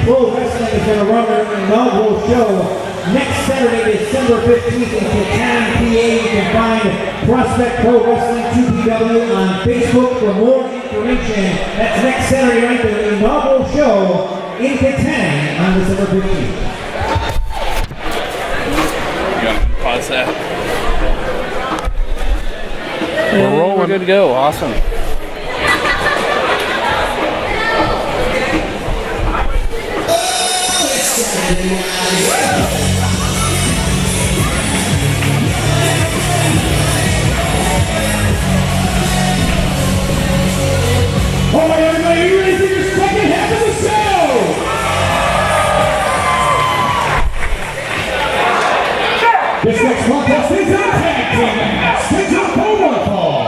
Pro Wrestling is going to run their inaugural show next Saturday, December 15th in Catan, PA. You can find Prospect Pro Wrestling 2PW on Facebook for more information. That's next Saturday night, the inaugural show in Catan on December 15th. You want to pause that? We're rolling. We're good to go. Awesome. All right, everybody, you ready for your second half of the show? This next contest is a tag team match. Scheduled for one fall.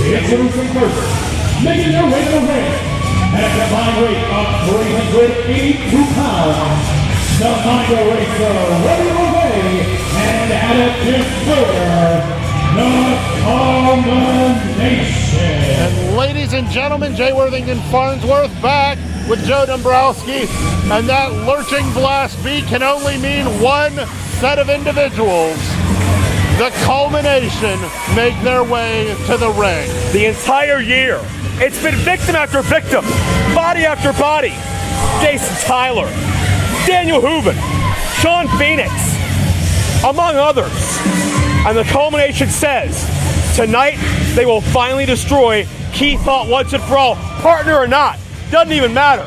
Introducing first, making their way to the ring at a combined weight of 382 pounds, the Minor Racer, running away, and Atticus Silver, the Combination. And ladies and gentlemen, Jay Worthington Farnsworth back with Joe Dombrowski, and that lurching blast beat can only mean one set of individuals. The Culmination make their way to the ring. The entire year, it's been victim after victim, body after body. Jason Tyler, Daniel Hooven, Sean Phoenix, among others. And the Culmination says, tonight they will finally destroy Keith Hart once and for all, partner or not, doesn't even matter.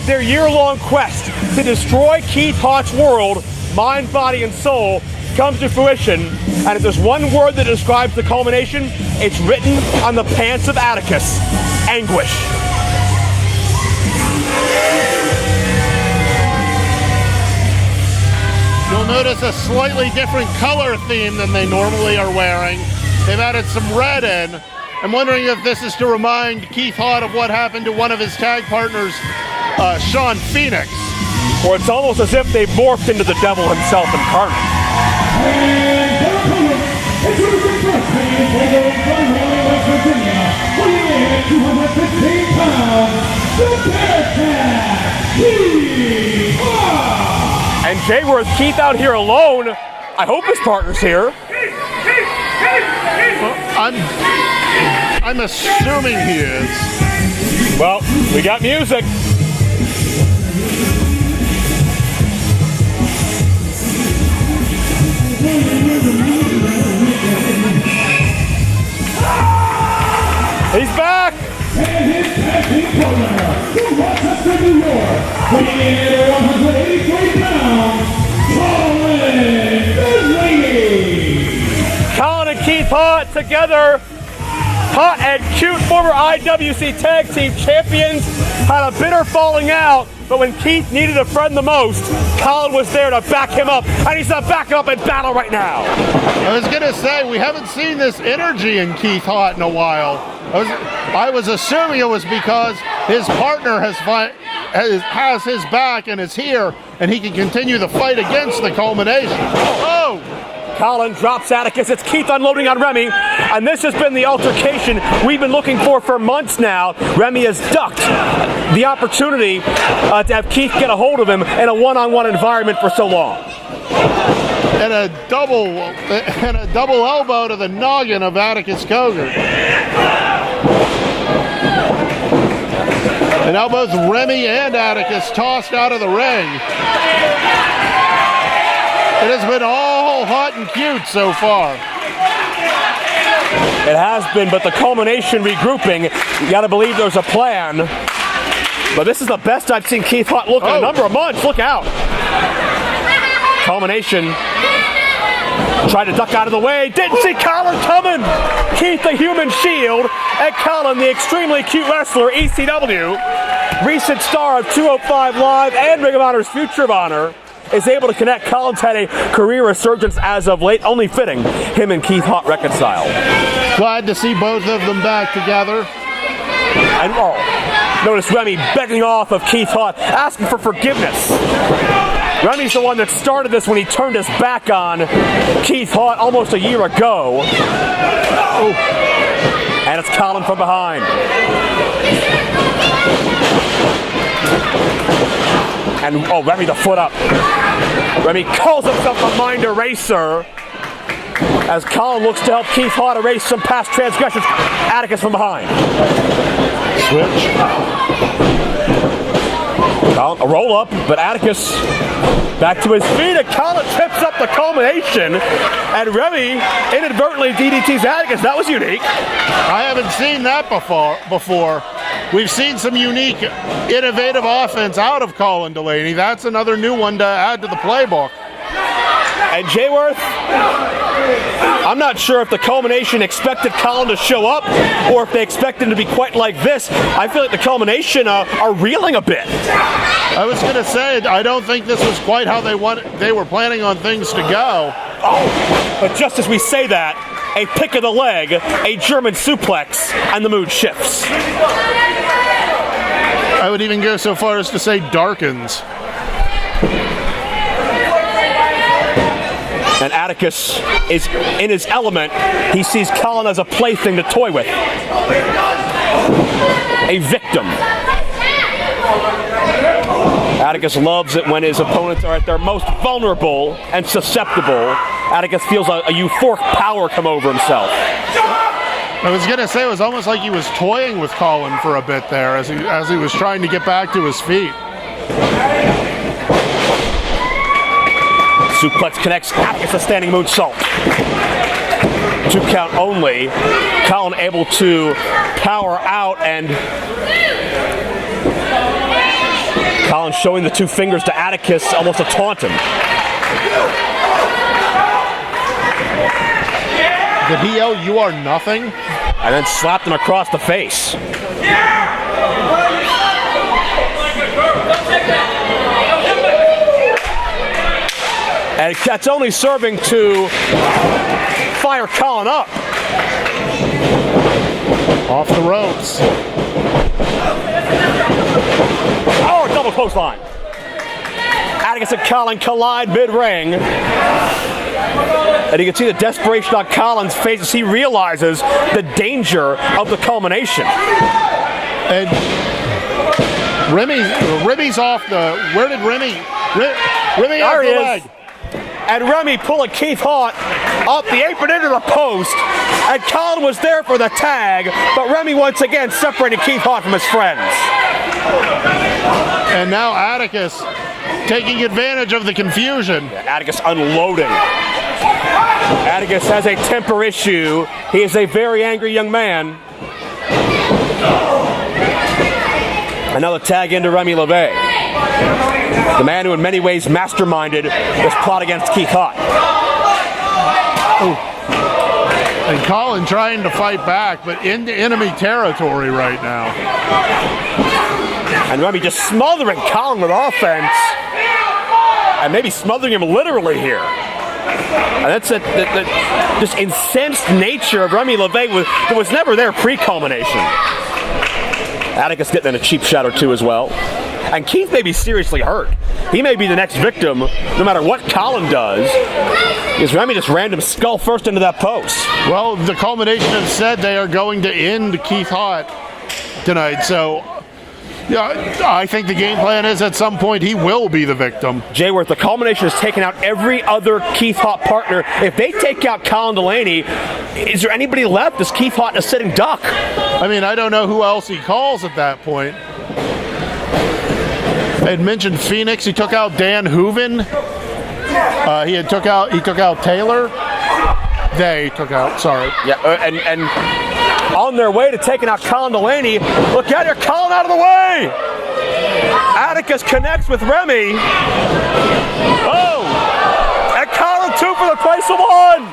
Their year-long quest to destroy Keith Hart's world, mind, body, and soul, comes to fruition, and if there's one word that describes the Culmination, it's written on the pants of Atticus: anguish. You'll notice a slightly different color theme than they normally are wearing. They've added some red in. I'm wondering if this is to remind Keith Hart of what happened to one of his tag partners, Sean Phoenix. Or it's almost as if they morphed into the devil himself incarnate. And their opponent, introducing first, making his way to Raleigh, West Virginia, weighing in at 215 pounds, the Bearcat, Keith Hart. And Jay Worth, Keith out here alone. I hope his partner's here. Well, I'm assuming he is. Well, we got music. He's back! And his tag team partner, from Rochester, New York, weighing in at 183 pounds, Colin Finley. Colin and Keith Hart together. Hart and cute former IWC Tag Team Champions had a bitter falling out, but when Keith needed a friend the most, Colin was there to back him up, and he's not backing up in battle right now. I was gonna say, we haven't seen this energy in Keith Hart in a while. I was assuming it was because his partner has his back and is here, and he can continue the fight against the Culmination. Oh! Colin drops Atticus. It's Keith unloading on Remy, and this has been the altercation we've been looking for months now. Remy has ducked the opportunity to have Keith get a hold of him in a one-on-one environment for so long. And a double elbow to the noggin of Atticus Cogar. And now both Remy and Atticus tossed out of the ring. It has been all hot and cute so far. It has been, but the Culmination regrouping, you gotta believe there's a plan. But this is the best I've seen Keith Hart look in a number of months. Look out. Culmination tried to duck out of the way. Didn't see Colin coming. Keith the human shield, and Colin the extremely cute wrestler, ECW. Recent star of 205 Live and Ring of Honor's Future of Honor, is able to connect. Colin's had a career resurgence as of late, only fitting him and Keith Hart reconcile. Glad to see both of them back together. And Notice Remy begging off of Keith Hart, asking for forgiveness. Remy's the one that started this when he turned his back on Keith Hart almost a year ago. Oh. And it's Colin from behind. And, oh, Remy the foot up. Remy calls himself a mind eraser as Colin looks to help Keith Hart erase some past transgressions. Atticus from behind. Switch. Colin, a roll up, but Atticus back to his feet, and Colin tips up the culmination, and Remy inadvertently DDTs Atticus. That was unique. I haven't seen that before. We've seen some unique, innovative offense out of Colin Delaney. That's another new one to add to the playbook. And Jayworth, I'm not sure if the culmination expected Colin to show up or if they expect him to be quite like this. I feel like the culmination are reeling a bit. I was going to say, I don't think this was quite how they were planning on things to go. Oh, but just as we say that, a pick of the leg, a German suplex, and the mood shifts. I would even go so far as to say darkens. And Atticus is in his element. He sees Colin as a plaything to toy with. A victim. Atticus loves it when his opponents are at their most vulnerable and susceptible. Atticus feels a euphoric power come over himself. I was going to say it was almost like he was toying with Colin for a bit there as he was trying to get back to his feet. Suplex connects, Atticus a standing moonsault. 2 count only. Colin able to power out, and Colin showing the 2 fingers to Atticus, almost to taunt him. Did he yell, "You are nothing"? And then slapped him across the face. And that's only serving to fire Colin up. Off the ropes. Oh, double clothesline. Atticus and Colin collide mid-ring. And you can see the desperation on Colin's face as he realizes the danger of the culmination. And Remy's off the... Where did Remy... Remy off the leg. And Remy pulling Keith Hart up the apron into the post. And Colin was there for the tag, but Remy once again separating Keith Hart from his friends. And now Atticus taking advantage of the confusion. Atticus unloading. Atticus has a temper issue. He is a very angry young man. Another tag into Remy LeVay. The man who in many ways masterminded this plot against Keith Hart. Ooh. And Colin trying to fight back, but into enemy territory right now. And Remy just smothering Colin with offense. And maybe smothering him literally here. And that's the just incensed nature of Remy LeVay that was never there pre-culmination. Atticus getting in a cheap shot or 2 as well. And Keith may be seriously hurt. He may be the next victim, no matter what Colin does. Because Remy just rammed him skull first into that post. Well, the culmination have said they are going to end Keith Hart tonight, so yeah, I think the game plan is at some point he will be the victim. Jayworth, the culmination has taken out every other Keith Hart partner. If they take out Colin Delaney, is there anybody left? Is Keith Hart a sitting duck? I mean, I don't know who else he calls at that point. I had mentioned Phoenix. He took out Dan Hooven. He took out Taylor. They took out. Sorry. Yeah, and on their way to taking out Colin Delaney. Look at her, Colin out of the way. Atticus connects with Remy. Oh, and Colin 2 for the price of 1.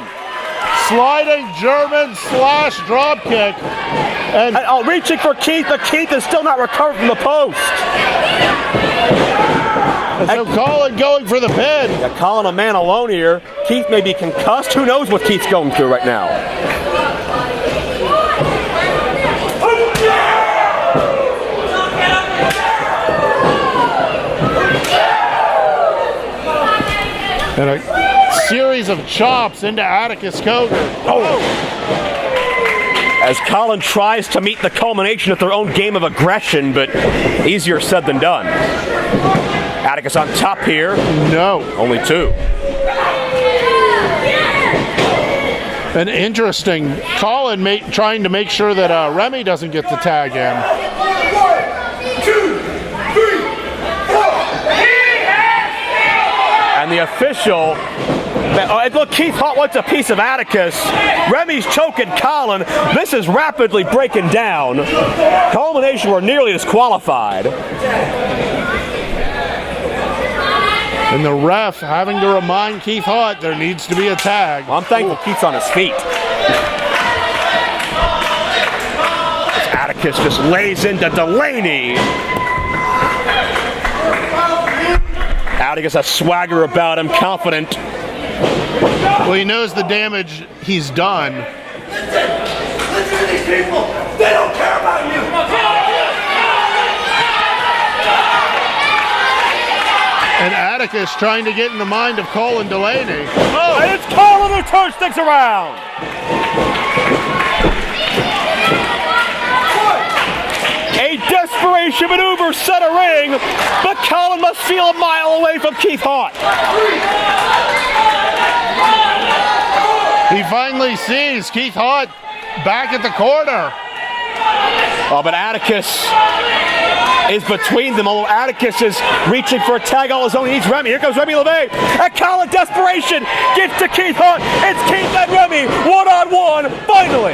Sliding German slash drop kick. And reaching for Keith, but Keith is still not recovered from the post. And so Colin going for the pin. Yeah, Colin a man alone here. Keith may be concussed. Who knows what Keith's going through right now? And a series of chops into Atticus Cogar. Oh! As Colin tries to meet the culmination of their own game of aggression, but easier said than done. Atticus on top here. No. Only 2. An interesting Colin trying to make sure that Remy doesn't get the tag in. 1, 2, 3, 4. And the official. Look, Keith Hart wants a piece of Atticus. Remy's choking Colin. This is rapidly breaking down. Culmination were nearly disqualified. And the ref having to remind Keith Hart there needs to be a tag. Well, I'm thankful Keith's on his feet. As Atticus just lays into Delaney. Atticus has swagger about him, confident. Well, he knows the damage he's done. Listen to these people. They don't care about you. And Atticus trying to get in the mind of Colin Delaney. Oh, and it's Colin who turns things around. A desperation maneuver set a ring, but Colin must feel a mile away from Keith Hart. He finally sees Keith Hart back at the corner. Oh, but Atticus is between them, although Atticus is reaching for a tag all his own. He needs Remy. Here comes Remy LeVay. And Colin, desperation, gets to Keith Hart. It's Keith and Remy, one-on-one, finally.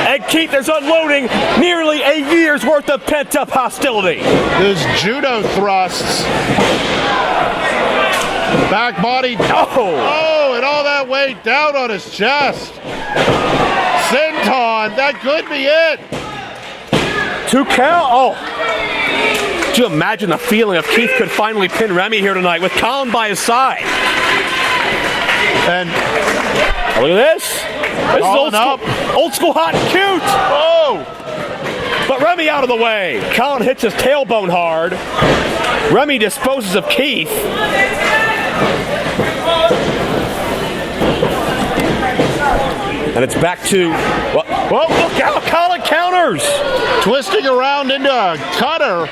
And Keith is unloading nearly a year's worth of pent-up hostility. Those judo thrusts. Back body. Oh, and all that weight down on his chest. Senton, that could be it. 2 count. Oh. Could you imagine the feeling if Keith could finally pin Remy here tonight with Colin by his side? And look at this. This is old school hot and cute. Oh. But Remy out of the way. Colin hits his tailbone hard. Remy disposes of Keith. And it's back to, well, look out, Colin counters. Twisting around into a cutter.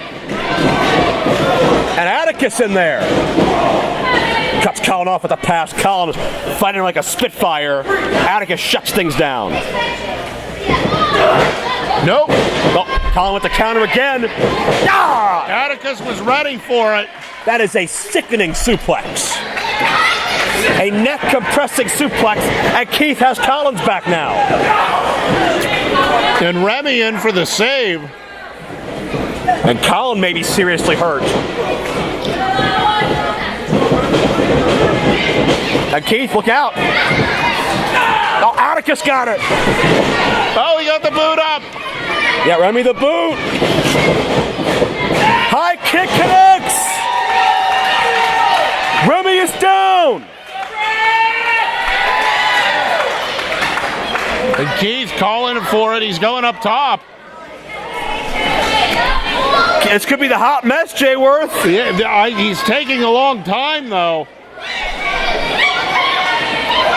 And Atticus in there. Cuts Colin off with a pass. Colin is fighting like a Spitfire. Atticus shuts things down. Nope. Oh, Colin with the counter again. Ah! Atticus was ready for it. That is a sickening suplex. A neck-compressing suplex, and Keith has Colin's back now. And Remy in for the save. And Colin may be seriously hurt. And Keith, look out. Oh, Atticus got it. Oh, he got the boot up. Yeah, Remy the boot. High kick connects. Remy is down. And Keith calling for it. He's going up top. This could be the hot mess, Jay Worth. Yeah, he's taking a long time, though.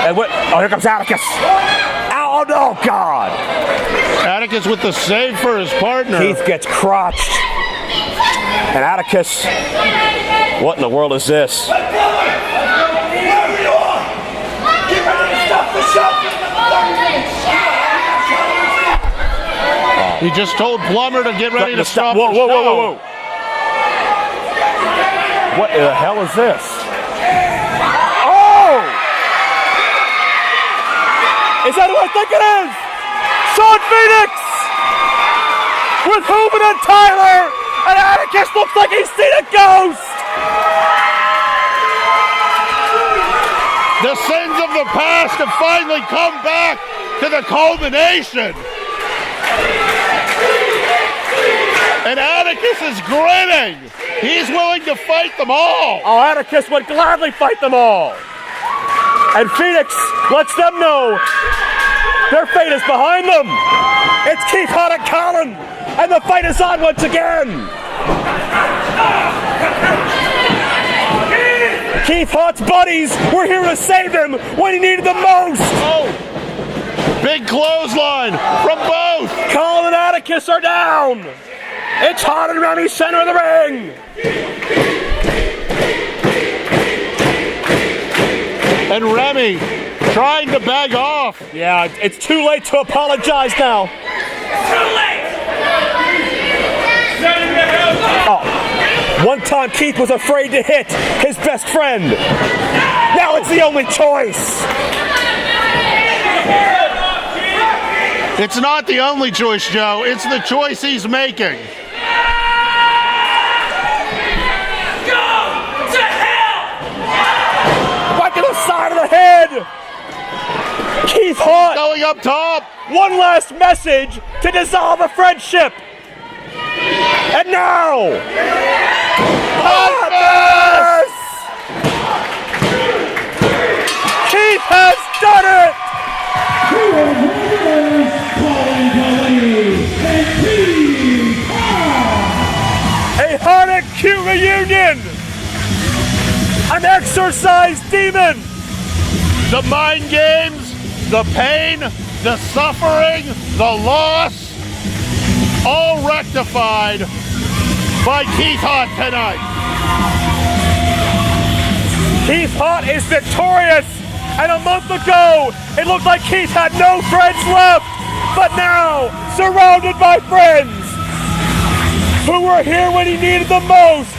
And oh, here comes Atticus. Oh, no, God. Atticus with the save for his partner. Keith gets crotched. And Atticus, what in the world is this? He just told Plummer to get ready to stop Whoa, the whoa, show. whoa, whoa, whoa. What the hell is this? Oh! Is that who I think it is? Sean Phoenix! With Hooven and Tyler! And Atticus looks like he's seen a ghost! The sins of the past have finally come back to the culmination. And Atticus is grinning. He's willing to fight them all. Oh, Atticus would gladly fight them all. And Phoenix lets them know their fate is behind them. It's Keith Hart and Colin, and the fight is on once again. Keith Hart's buddies were here to save him when he needed the most. Oh! Big clothesline from both. Colin and Atticus are down. It's Hart and Remy center of the ring. And Remy trying to beg off. Yeah, it's too late to apologize now. Too late! Oh, one time Keith was afraid to hit his best friend. Now it's the only choice. It's not the only choice, Joe. It's the choice he's making. Right to the side of the head. Keith Hart Going up top. one last message to dissolve a friendship. And now, Hotness! Keith has done it! A Hart and Q reunion! An exercise demon! The mind games, the pain, the suffering, the loss, all rectified by Keith Hart tonight. Keith Hart is victorious, and a month ago, it looked like Keith had no friends left, but now, surrounded by friends who were here when he needed them most.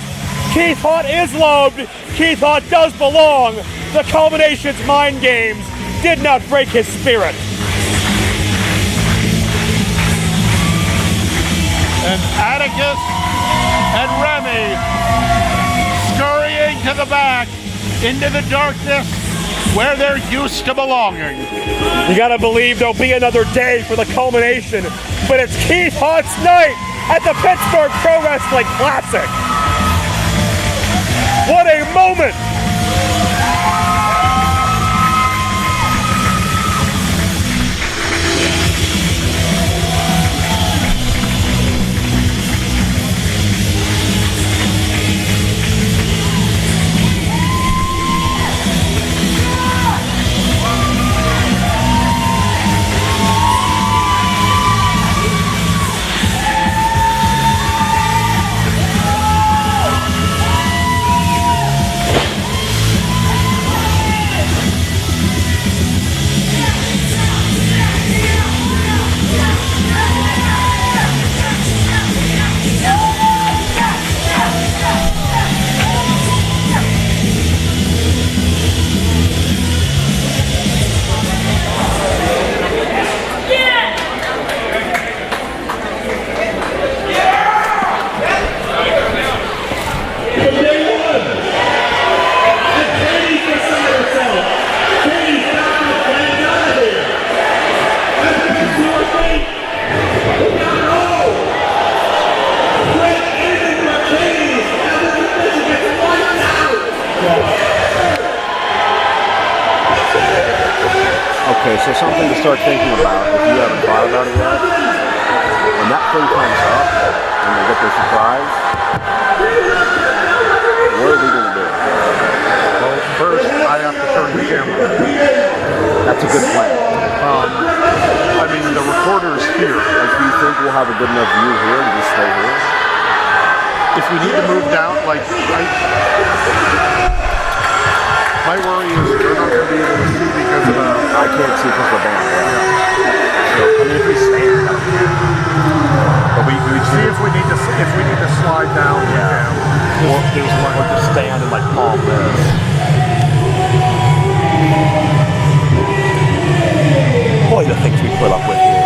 Keith Hart is loved, Keith Hart does belong. The culmination's mind games did not break his spirit. And Atticus and Remy scurrying to the back into the darkness where they're used to belonging. You gotta believe there'll be another day for the culmination, but it's Keith Hart's night at the Pittsburgh Pro Wrestling Classic. What a moment! Okay, so something to start thinking about if you haven't thought about it yet. When that thing comes up and they get their surprise, what are we going to do? Well, first I have to turn the camera. That's a good plan. I mean, the recorder's here. Like, do you think we'll have a good enough view here to just stay here? If we need to move down, like, my worry is we're not going to be able to see because of I can't see because of the band. So, I mean, if we stand up, but we see if we need to slide down. Yeah. Or just stand and like palm this. Boy, the things we put up with here.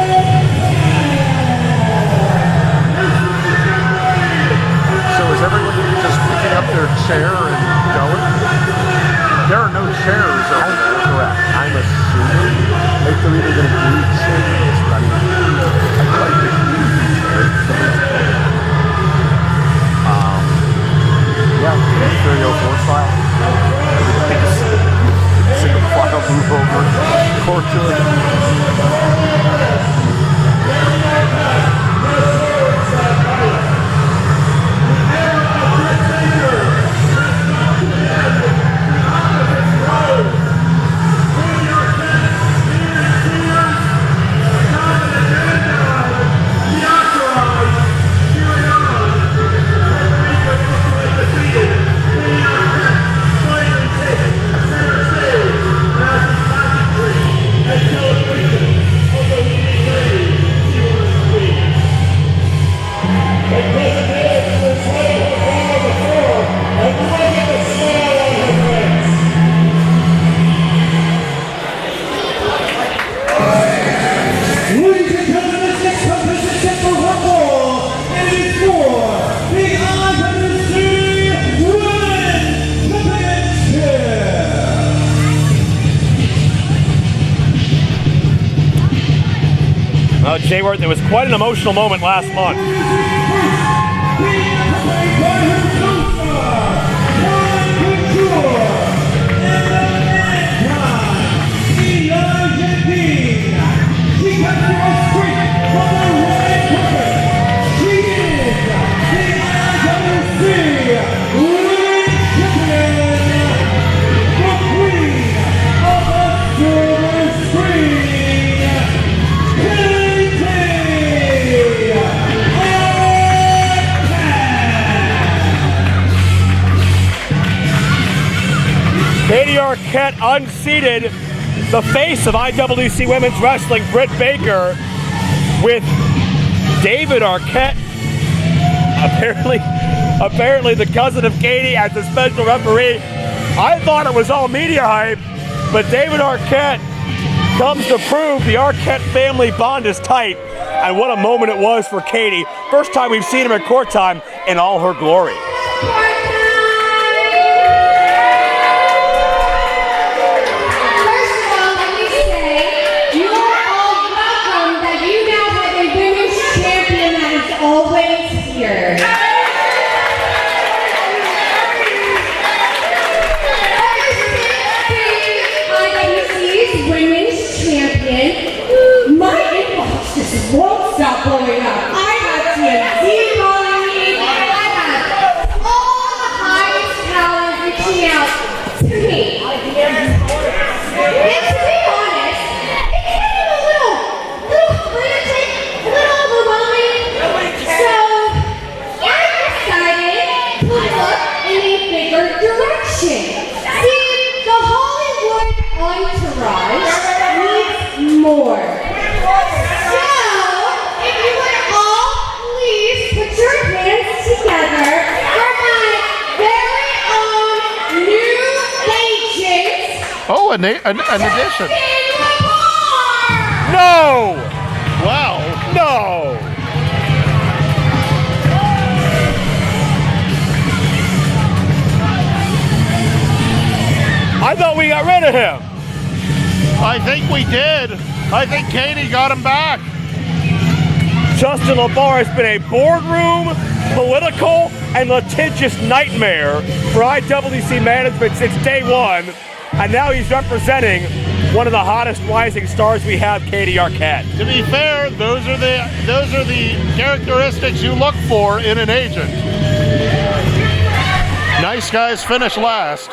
So is everyone just picking up their chair and going? There are no chairs over there. Correct. I'm assuming like they're either going to do chairs. I mean, I feel like they do chairs. Yeah, 304 style. Single file move over. Core to it. Jayward, there was quite an emotional moment last month. Katie Arquette unseated the face of IWC Women's Wrestling, Britt Baker, with David Arquette, apparently the cousin of Katie, as the special referee. I thought it was all media hype, but David Arquette comes to prove the Arquette family bond is tight, and what a moment it was for Katie. First time we've seen him at court time in all her glory. Always here. IWC's Women's Champion. My inbox just won't stop blowing up. I have TMZ calling me. I have all the highest talent reaching out to me. And to be honest, it became a little frantic, a little overwhelming. So I decided to look in a bigger direction. See, the Hollywood entourage needs more. So, if you would all please put your hands together for my very own new agent. Oh, an addition. No! Wow. No! I thought we got rid of him. I think we did. I think Katie got him back. Justin LaBar has been a boardroom, political, and litigious nightmare for IWC management since day one, and now he's representing one of the hottest rising stars we have, Katie Arquette. To be fair, those are the characteristics you look for in an agent. Nice guys finish last.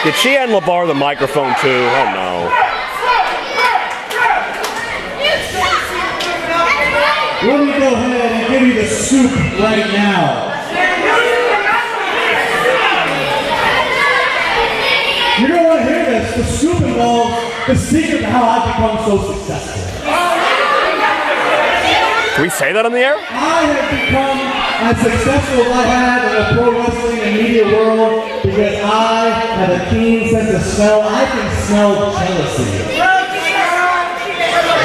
Did she hand LaBar the microphone too? Oh no. Let me go ahead and give you the scoop right now. You're going to want to hear this. The scoop involves the secret to how I've become so successful. Can we say that on the air? I have become as successful as I have in the pro wrestling and media world because I have a keen sense of smell. I can smell jealousy.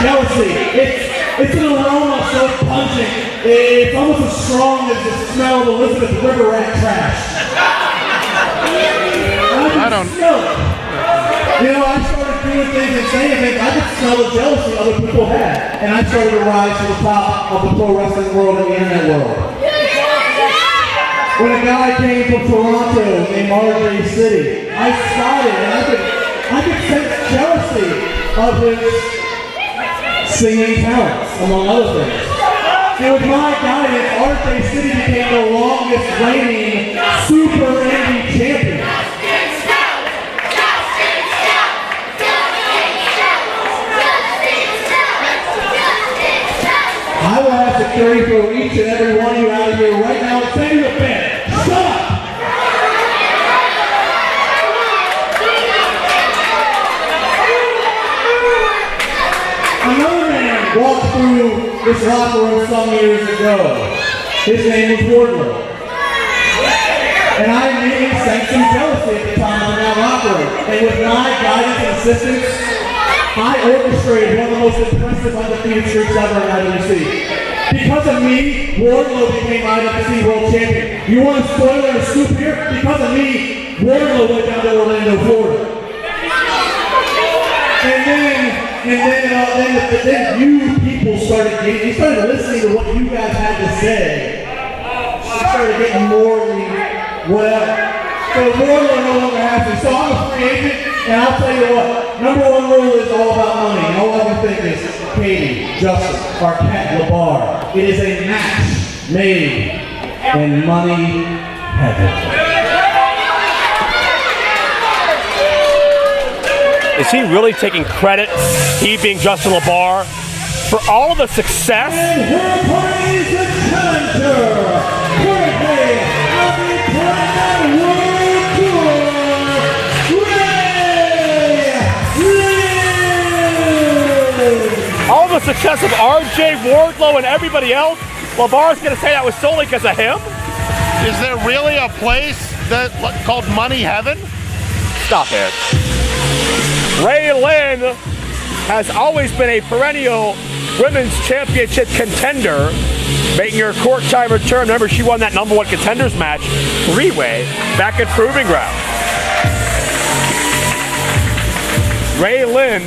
Jealousy. It's an aroma so pungent. It's almost as strong as the smell of Elizabeth River rat trash. I don't smell it. You know, I started doing things and saying things. I could smell the jealousy other people had. And I started to rise to the top of the pro wrestling world and the internet world. When a guy came from Toronto named RJ City, I spotted and I could sense jealousy of his singing talents, among other things. And with my guidance, RJ City became the longest reigning Super Indie champion. I will have security for each and every one of you out of here right now and say to the fan, shut up! Another man walked through this locker room some years ago. His name was Wardlow. And I immediately sensed some jealousy at the time in that locker room. And with my guidance and assistance, I orchestrated one of the most impressive undefeated streaks ever in IWC. Because of me, Wardlow became IWC World Champion. You want a spoiler and a scoop here? Because of me, Wardlow went down to Orlando, Florida. And then you people started listening to what you guys had to say. You started getting morally whatever. So Wardlow no longer has me. So I'm a free agent, and I'll tell you what. Number one rule is all about money. And all I can think is Katie, Justin, Arquette, LeBar. It is a match made in money heaven. Is he really taking credit, he being Justin LeBar, for all of the success? And her opponent is the challenger, currently on the Platinum World Tour, Ray Lynn. All the success of RJ, Wardlow, and everybody else, LeBar's going to say that was solely because of him? Is there really a place called Money Heaven? Stop it. Ray Lynn has always been a perennial women's championship contender, making her court-time return. Remember, she won that number one contenders match, three-way, back at Proving Ground. Ray Lynn,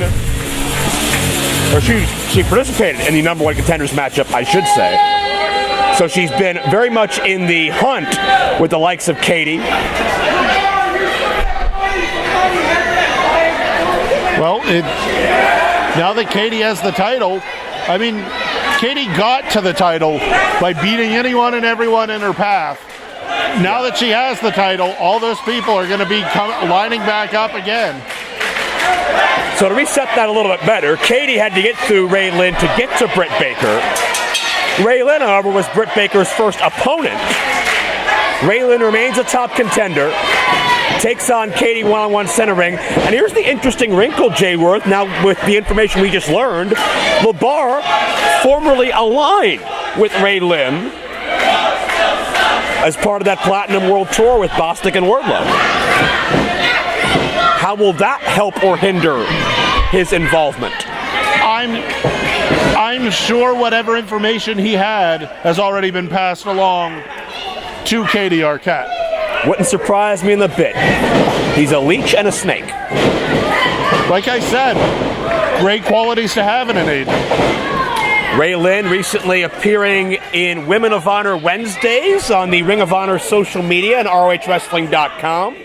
or she participated in the number one contenders matchup, I should say. So she's been very much in the hunt with the likes of Katie. Well, now that Katie has the title, I mean, Katie got to the title by beating anyone and everyone in her path. Now that she has the title, all those people are going to be lining back up again. So to reset that a little bit better, Katie had to get through Ray Lynn to get to Britt Baker. Ray Lynn, however, was Britt Baker's first opponent. Ray Lynn remains a top contender, takes on Katie one-on-one center ring. And here's the interesting wrinkle, Jay Worth. Now, with the information we just learned, LeBar formerly aligned with Ray Lynn as part of that Platinum World Tour with Bostic and Wardlow. How will that help or hinder his involvement? I'm sure whatever information he had has already been passed along to Katie Arquette. Wouldn't surprise me in the bit. He's a leech and a snake. Like I said, great qualities to have in an agent. Ray Lynn recently appearing in Women of Honor Wednesdays on the Ring of Honor social media and ROHWrestling.com.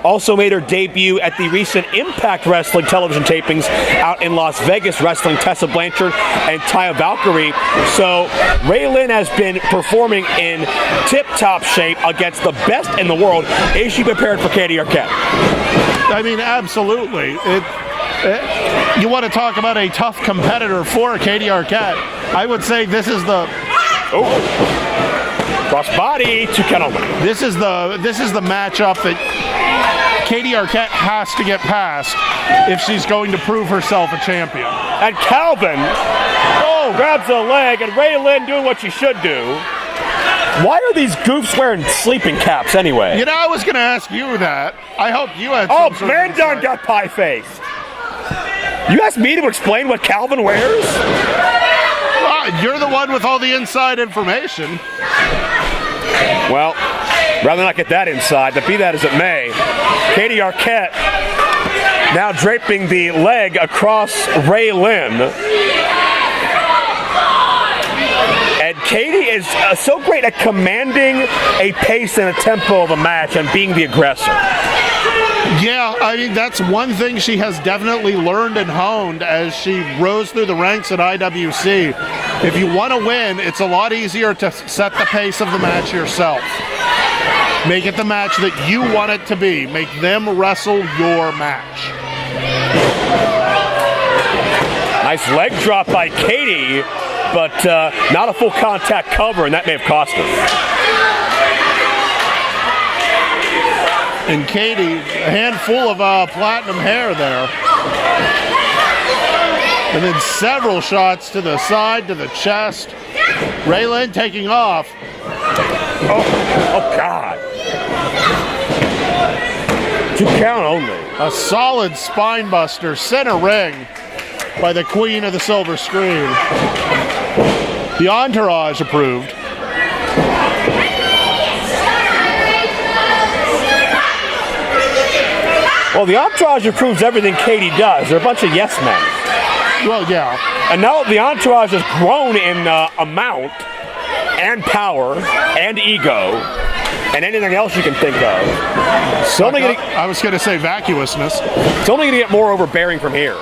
Also made her debut at the recent Impact Wrestling television tapings out in Las Vegas, wrestling Tessa Blanchard and Taya Valkyrie. So Ray Lynn has been performing in tip-top shape against the best in the world. Is she prepared for Katie Arquette? I mean, absolutely. You want to talk about a tough competitor for Katie Arquette? I would say this is the crossbody to Kenoman. This is the matchup that Katie Arquette has to get past if she's going to prove herself a champion. And Calvin grabs a leg, and Ray Lynn doing what she should do. Why are these goofs wearing sleeping caps anyway? You know, I was going to ask you that. I hope you had some sort of man done insight. got pie-faced. You asked me to explain what Calvin wears? Well, you're the one with all the inside information. Well, rather not get that inside, but be that as it may, Katie Arquette now draping the leg across Ray Lynn. And Katie is so great at commanding a pace and a tempo of a match and being the aggressor. Yeah, I mean, that's one thing she has definitely learned and honed as she rose through the ranks at IWC. If you want to win, it's a lot easier to set the pace of the match yourself. Make it the match that you want it to be. Make them wrestle your match. Nice leg drop by Katie, but not a full contact cover, and that may have cost her. And Katie, a handful of platinum hair there. And then several shots to the side, to the chest. Ray Lynn taking off. Oh God. 2 count only. A solid spine buster, center ring by the queen of the silver screen. The entourage approved. Well, the entourage approves everything Katie does. They're a bunch of yes men. Well, yeah. And now the entourage has grown in amount and power and ego and anything else you can think of. So I was going to say vacuousness. It's only going to get more overbearing from here.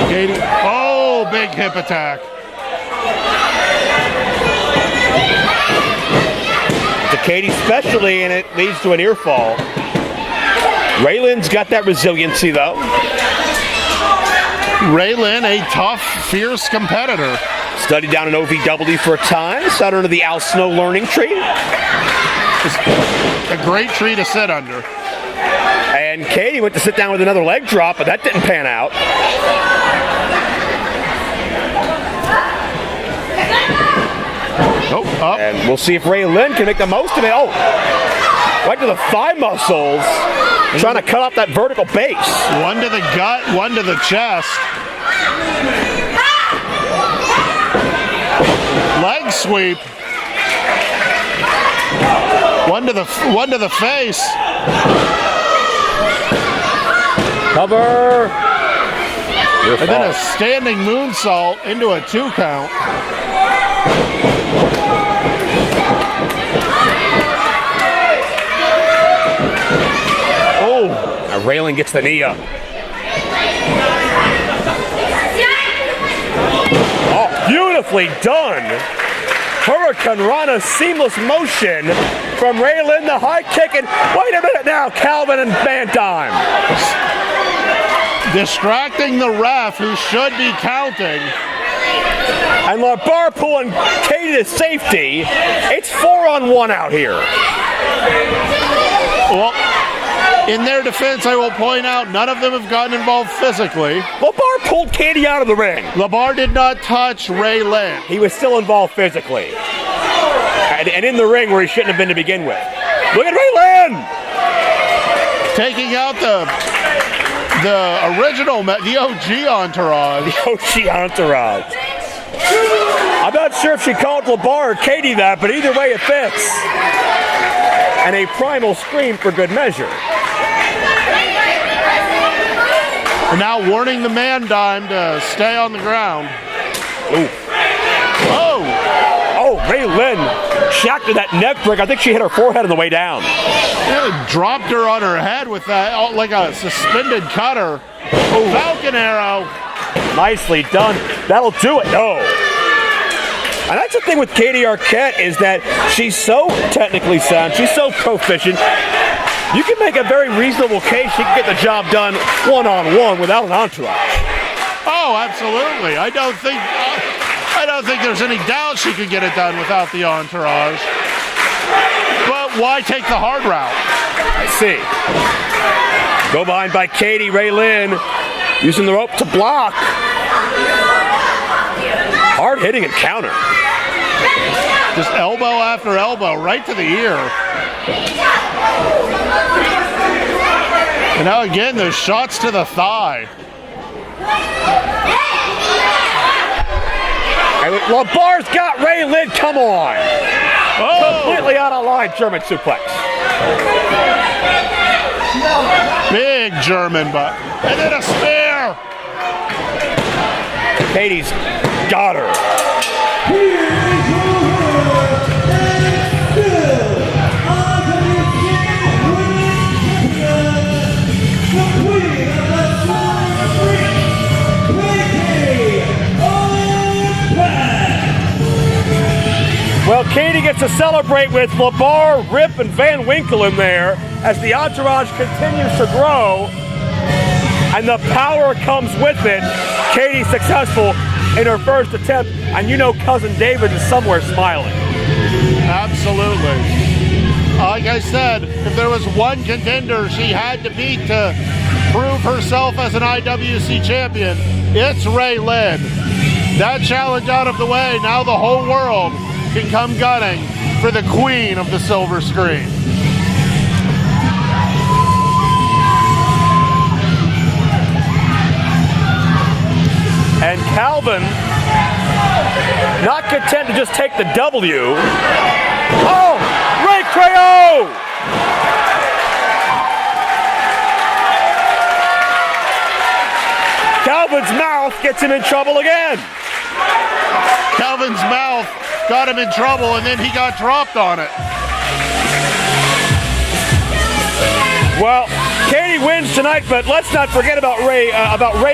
Katie. Oh, big hip attack. To Katie especially, and it leads to an ear fall. Raylan's got that resiliency, though. Raylin, a tough, fierce competitor. Studied down in OVW for a time, sat under the Al Snow learning tree. A great tree to sit under. And Katie went to sit down with another leg drop, but that didn't pan out. Oh, up. And we'll see if Raylin can make the most of it. Oh, right to the thigh muscles. Trying to cut off that vertical base. One to the gut, one to the chest. Leg sweep. One to the face. Cover. And then a standing moonsault into a 2 count. Oh, now Raylan gets the knee up. Oh, beautifully done. Hurricane Rana, seamless motion from Raylan, the high kick, and wait a minute now, Calvin and Bantime. Distracting the ref, who should be counting. And LaBar pulling Katie to safety. It's 4-on-1 out here. Well, in their defense, I will point out, none of them have gotten involved physically. LaBar pulled Katie out of the ring. LaBar did not touch Raylin. He was still involved physically. And in the ring where he shouldn't have been to begin with. Look at Raylin! Taking out the original, the OG entourage. The OG entourage. I'm not sure if she called LaBar or Katie that, but either way it fits. And a primal scream for good measure. And now warning the man dime to stay on the ground. Ooh. Oh! Oh, Raylin shacked to that neck break. I think she hit her forehead on the way down. Yeah, dropped her on her head with that, like a suspended cutter. Oh. Falcon arrow. Nicely done. That'll do it. No. And that's the thing with Katie Arquette is that she's so technically sound. She's so proficient. You can make a very reasonable case she can get the job done one-on-one without an entourage. Oh, absolutely. I don't think there's any doubt she could get it done without the entourage. But why take the hard route? I see. Go behind by Katie. Raylin using the rope to block. Hard hitting and counter. Just elbow after elbow, right to the ear. And now again, those shots to the thigh. LaBar's got Raylin, come on. Oh. Completely out of line, German suplex. Big German butt. And then a spear. Katie's got her. Well, Katie gets to celebrate with LaBar, Rip, and Van Winkle in there as the entourage continues to grow. And the power comes with it. Katie's successful in her first attempt, and you know Cousin David is somewhere smiling. Absolutely. Like I said, if there was one contender she had to beat to prove herself as an IWC champion, it's Raylin. That challenge out of the way, now the whole world can come gunning for the queen of the silver screen. And Calvin, not content to just take the W. Oh, Ray Creo! Calvin's mouth gets him in trouble again. Calvin's mouth got him in trouble, and then he got dropped on it. Well, Katie wins tonight, but let's not forget about Ray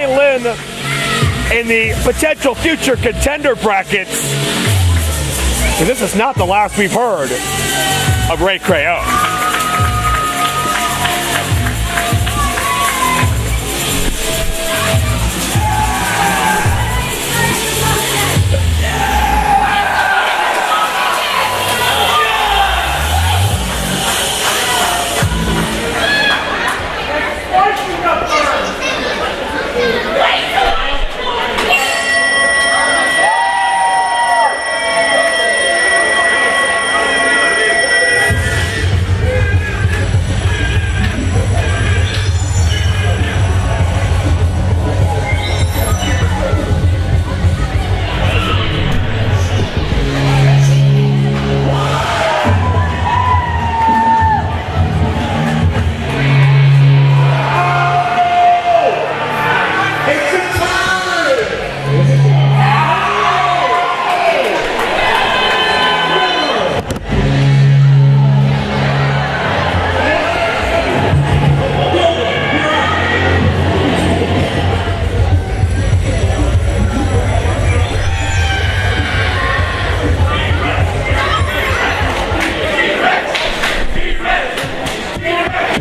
Lynn in the potential future contender brackets. And this is not the last we've heard of Ray Creo.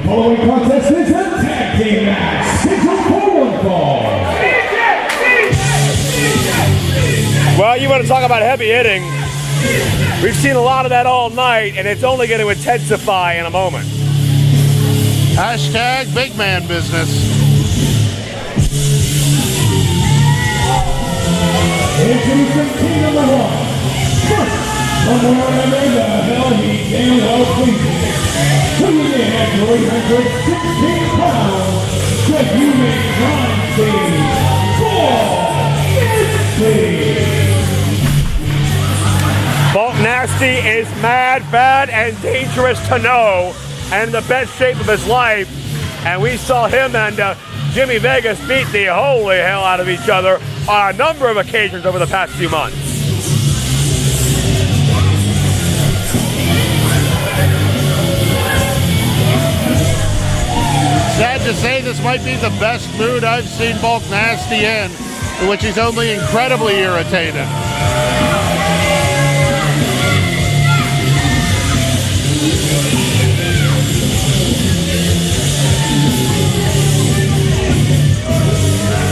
Following contest is a tag team match scheduled for one fall. Well, you want to talk about heavy hitting. We've seen a lot of that all night, and it's only going to intensify in a moment. Hashtag big man business. Introducing team number one. First, somewhere under the hell he damn well pleases. Weighing in at 316 pounds, the human crime scene, Bulk Nasty is mad, bad, and dangerous to know, and in the best shape of his life. And we saw him and Jimmy Vegas beat the holy hell out of each other on a number of occasions over the past few months. Sad to say, this might be the best mood I've seen Bulk Nasty in which he's only incredibly irritated.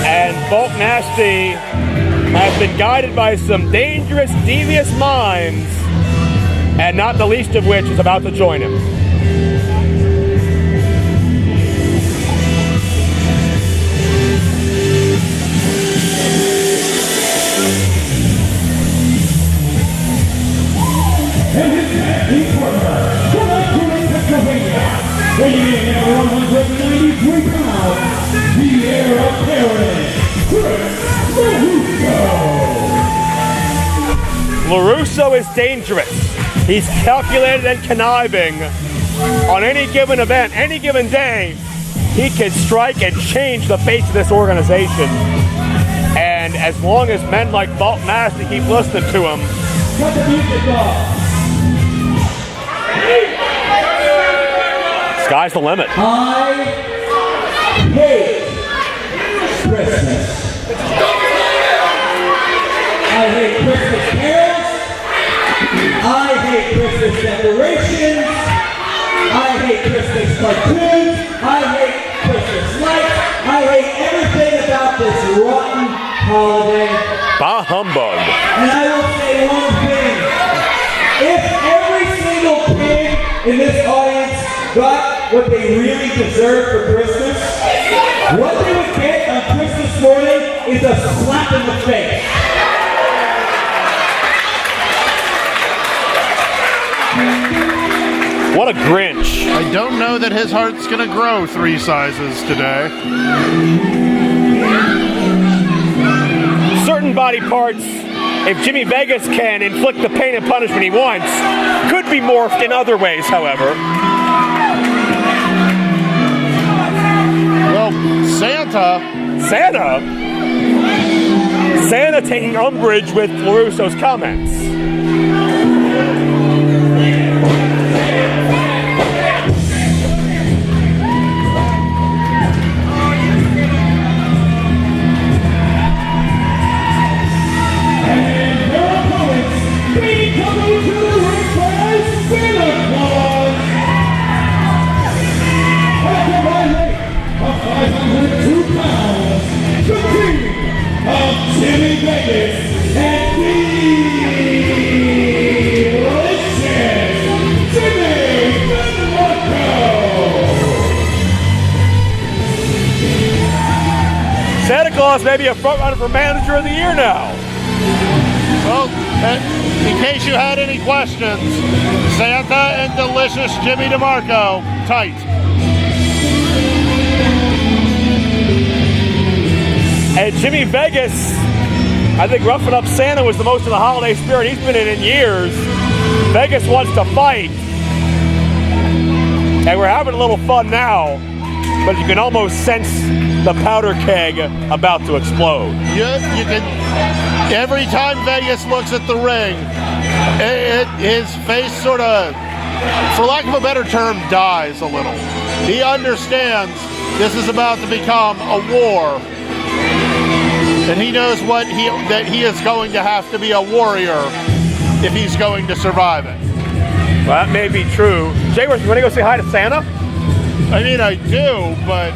And Bulk Nasty has been guided by some dangerous, devious minds, and not the least of which is about to join him. And his tag team partner, from Akron, Pennsylvania, weighing in at 193 pounds, the heir apparent, Chris LaRusso is dangerous. He's calculated and conniving. On any given event, any given day, he can strike and change the face of this organization. And as long as men like Bulk Nasty keep listening to him, sky's the limit. I hate Christmas. I hate Christmas carols. I hate Christmas decorations. I hate Christmas cartoons. I hate Christmas lights. I hate everything about this rotten holiday. Bah humbug. And I will say one thing. If every single kid in this audience got what they really deserve for Christmas, what they would get on Christmas morning is a slap in the face. What a Grinch. I don't know that his heart's gonna grow 3 sizes today. certain body parts, if Jimmy Vegas can inflict the pain and punishment he wants, could be morphed in other ways, however. Well, Santa taking umbrage with LaRusso's comments. Jimmy Vegas and Jimmy Santa Claus may be a front runner for Manager of the Year now. Well, in case you had any questions, Santa and Delicious Jimmy DeMarco, tight. And Jimmy Vegas, I think roughing up Santa was the most of the holiday spirit he's been in years. Vegas wants to fight. And we're having a little fun now, but you can almost sense the powder keg about to explode. You can, every time Vegas looks at the ring, his face sort of, for lack of a better term, dies a little. He understands this is about to become a war. And he knows that he is going to have to be a warrior if he's going to survive it. Well, that may be true. Jay, you want to go say hi to Santa? I mean, I do, but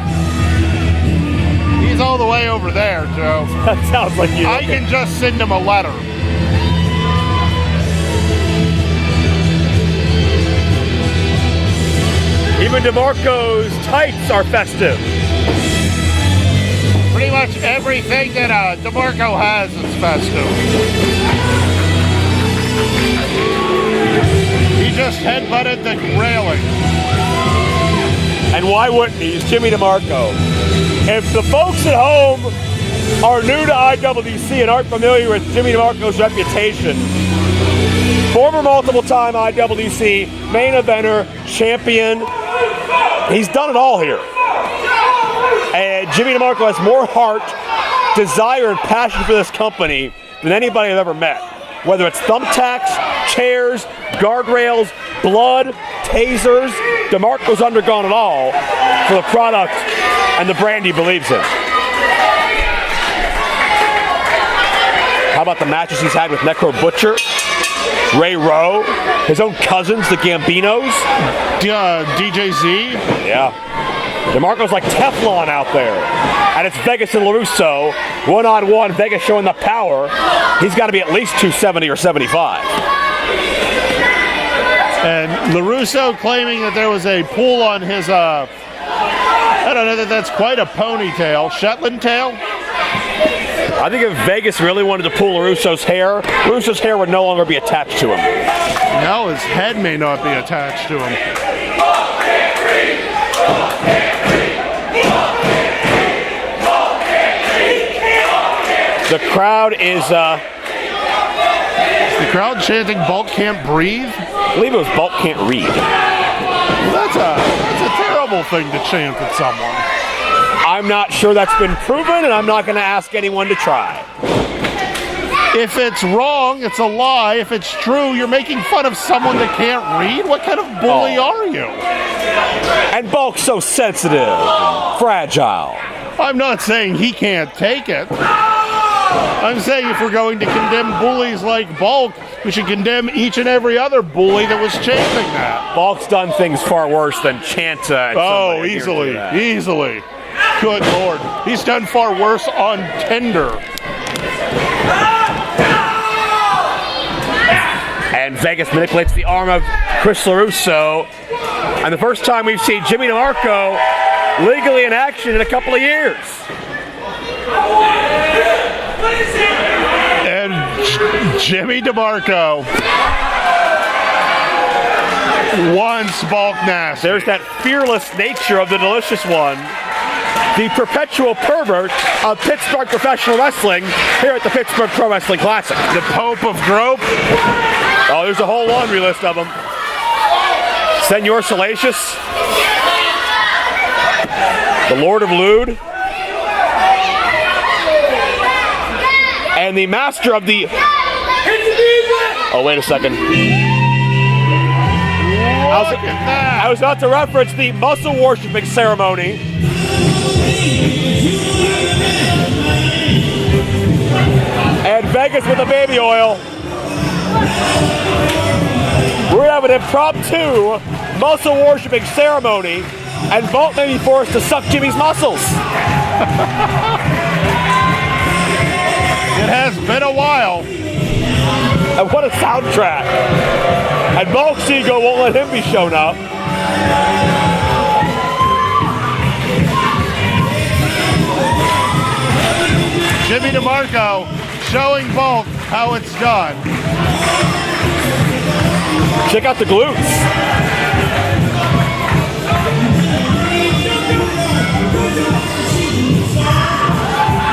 he's all the way over there, Joe. That sounds like you. I can just send him a letter. Even DeMarco's tights are festive. Pretty much everything that DeMarco has is festive. He just headbutted the railing. And why wouldn't he? He's Jimmy DeMarco. If the folks at home are new to IWC and aren't familiar with Jimmy DeMarco's reputation, former multiple-time IWC main eventer, champion, he's done it all here. And Jimmy DeMarco has more heart, desire, and passion for this company than anybody I've ever met. Whether it's thumbtacks, chairs, guardrails, blood, tasers, DeMarco's undergone it all for the product and the brand he believes in. How about the matches he's had with Necro Butcher, Ray Rowe, his own cousins, the Gambinos? DJZ? Yeah. DeMarco's like Teflon out there. And it's Vegas and LaRusso, one-on-one, Vegas showing the power. He's got to be at least 270 or 75. And LaRusso claiming that there was a pull on his, I don't know that that's quite a ponytail. Shetland tail? I think if Vegas really wanted to pull LaRusso's hair would no longer be attached to him. No, his head may not be attached to him. The crowd is the crowd chanting "Bulk can't breathe"? I believe it was Bulk can't read. That's a terrible thing to chant at someone. I'm not sure that's been proven, and I'm not going to ask anyone to try. If it's wrong, it's a lie. If it's true, you're making fun of someone that can't read? What kind of bully are you? And Bulk's so sensitive, fragile. I'm not saying he can't take it. I'm saying if we're going to condemn bullies like Bulk, we should condemn each and every other bully that was chanting that. Bulk's done things far worse than chant. Oh, easily. Good Lord. He's done far worse on Tinder. And Vegas manipulates the arm of Chris LaRusso. And the first time we've seen Jimmy DeMarco legally in action in a couple of years. And Jimmy DeMarco wants Bulk nasty. There's that fearless nature of the Delicious One. the perpetual pervert of Pittsburgh professional wrestling here at the Pittsburgh Pro Wrestling Classic. The Pope of Grope. Oh, there's a whole laundry list of them. Senor Salacious. The Lord of Lewd. And the master of the... Oh, wait a second. I was about to reference the muscle worshiping ceremony. And Vegas with the baby oil. We're gonna have an impromptu muscle worshiping ceremony, and Bolt may be forced to suck Jimmy's muscles. It has been a while. And what a soundtrack. And Bulk's ego won't let him be shown up. Jimmy DeMarco showing Bulk how it's done. Check out the glutes.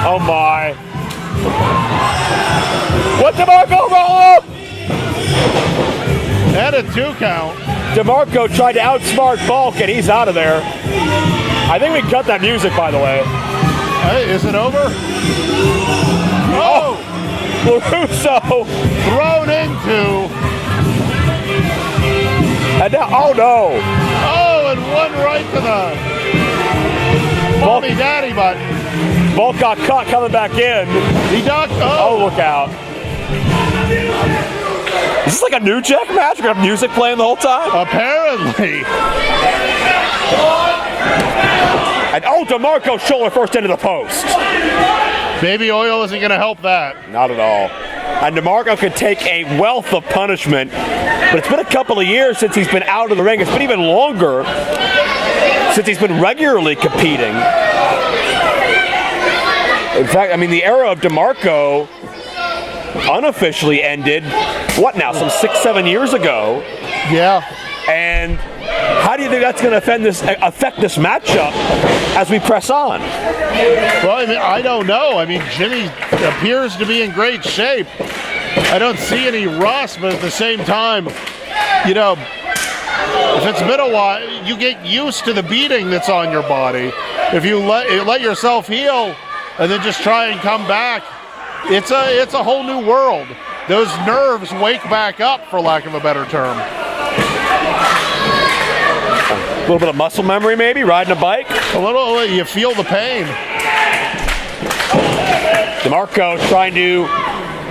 Oh my. What DeMarco roll up? And a 2 count. DeMarco tried to outsmart Bulk and he's out of there. I think we cut that music, by the way. Hey, is it over? Oh! LaRusso Thrown into. And now, oh no. Oh, and one right to the mommy daddy button. Bulk got caught coming back in. He ducked. Oh, look out. Is this like a New Jack match? We're gonna have music playing the whole time? Apparently. And oh, DeMarco shoulder first into the post. Baby oil isn't going to help that. Not at all. And DeMarco could take a wealth of punishment, but it's been a couple of years since he's been out of the ring. It's been even longer since he's been regularly competing. In fact, I mean, the era of DeMarco unofficially ended, what now, some 6-7 years ago? Yeah. And how do you think that's going to affect this matchup as we press on? Well, I mean, I don't know. I mean, Jimmy appears to be in great shape. I don't see any rust, but at the same time, you know, if it's been a while, you get used to the beating that's on your body. If you let yourself heal and then just try and come back, it's a whole new world. Those nerves wake back up, for lack of a better term. A little bit of muscle memory, maybe, riding a bike. A little, you feel the pain. DeMarco trying to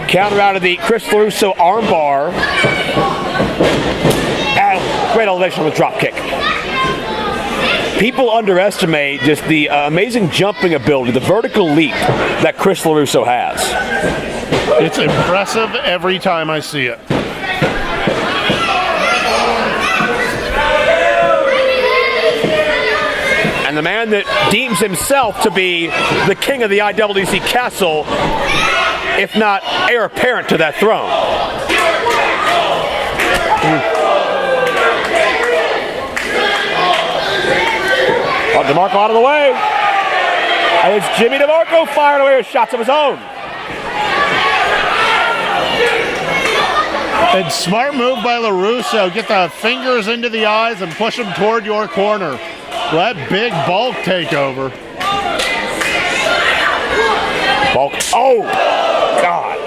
counter out of the Chris LaRusso armbar. And great elevation on the drop kick. People underestimate just the amazing jumping ability, the vertical leap that Chris LaRusso has. It's impressive every time I see it. And the man that deems himself to be the king of the IWC castle, if not heir apparent to that throne. Oh, DeMarco out of the way. And it's Jimmy DeMarco firing away with shots of his own. And smart move by LaRusso. Get the fingers into the eyes and push them toward your corner. Let big Bulk take over. Bulk. Oh, God.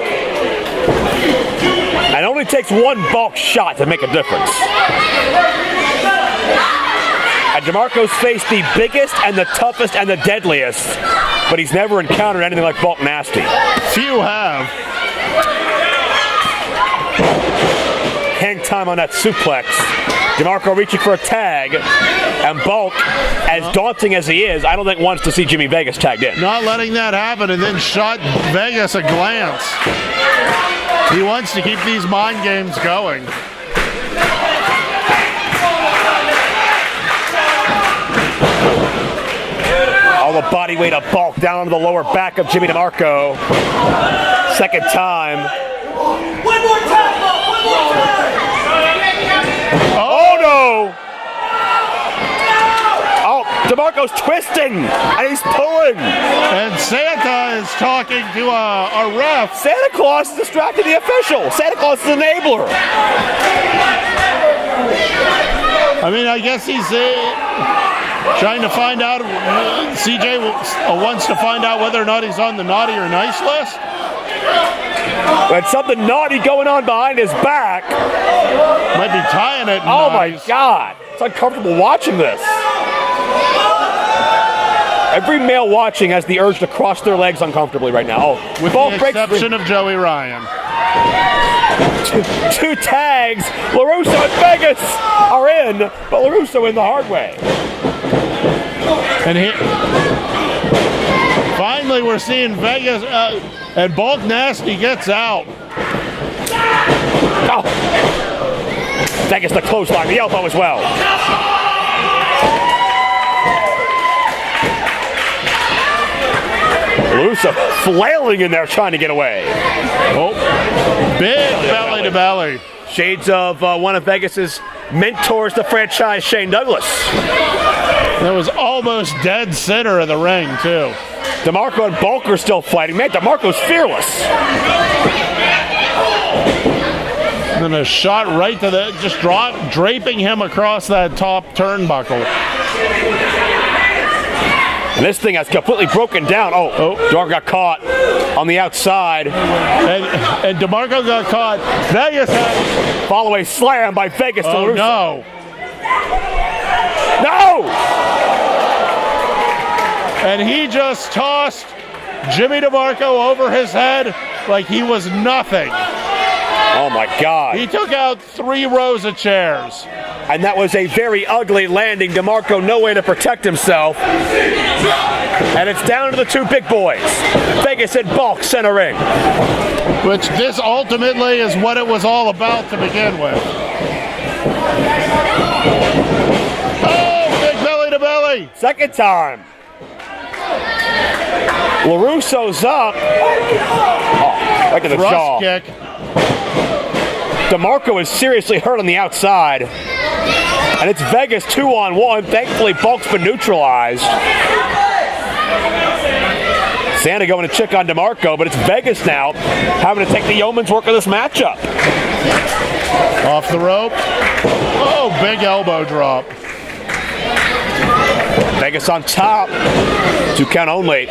And it only takes one Bulk shot to make a difference. And DeMarco's faced the biggest and the toughest and the deadliest, but he's never encountered anything like Bulk Nasty. Few have. Hang time on that suplex. DeMarco reaching for a tag, and Bulk, as daunting as he is, I don't think wants to see Jimmy Vegas tagged in. Not letting that happen, and then shot Vegas a glance. He wants to keep these mind games going. All the body weight of Bulk down onto the lower back of Jimmy DeMarco. Second time. One more time, Bulk! One more time! Oh no! Oh, DeMarco's twisting, and he's pulling. And Santa is talking to a ref. Santa Claus is distracting the official. Santa Claus is an enabler. I mean, I guess he's trying to find out. CJ wants to find out whether or not he's on the naughty or nice list. But something naughty going on behind his back. Might be tying it. Oh my God. It's uncomfortable watching this. Every male watching has the urge to cross their legs uncomfortably right now. Oh, with the exception of Joey Ryan. Two tags. LaRusso and Vegas are in, but LaRusso in the hard way. And finally we're seeing Vegas and Bulk Nasty gets out. Oh. Vegas the clothesline, the elbow as well. LaRusso flailing in there trying to get away. Oh, big belly to belly. Shades of one of Vegas's mentors, the franchise, Shane Douglas. That was almost dead center of the ring, too. DeMarco and Bulk are still fighting. Man, DeMarco's fearless. And then a shot right to the, just draping him across that top turnbuckle. And this thing has completely broken down. Oh. DeMarco got caught on the outside. And DeMarco got caught. Vegas had follow a slam by Vegas to LaRusso. No. No! And he just tossed Jimmy DeMarco over his head like he was nothing. Oh my God. He took out 3 rows of chairs. And that was a very ugly landing. DeMarco no way to protect himself. And it's down to the 2 big boys. Vegas and Bulk center ring. Which this ultimately is what it was all about to begin with. Oh, big belly to belly. Second time. LaRusso's up. Oh, right to the jaw. Kick. DeMarco is seriously hurt on the outside. And it's Vegas 2-on-1. Thankfully, Bulk's been neutralized. Santa going to check on DeMarco, but it's Vegas now having to take the yeoman's work of this matchup. Off the rope. Oh, big elbow drop. Vegas on top. 2 count only.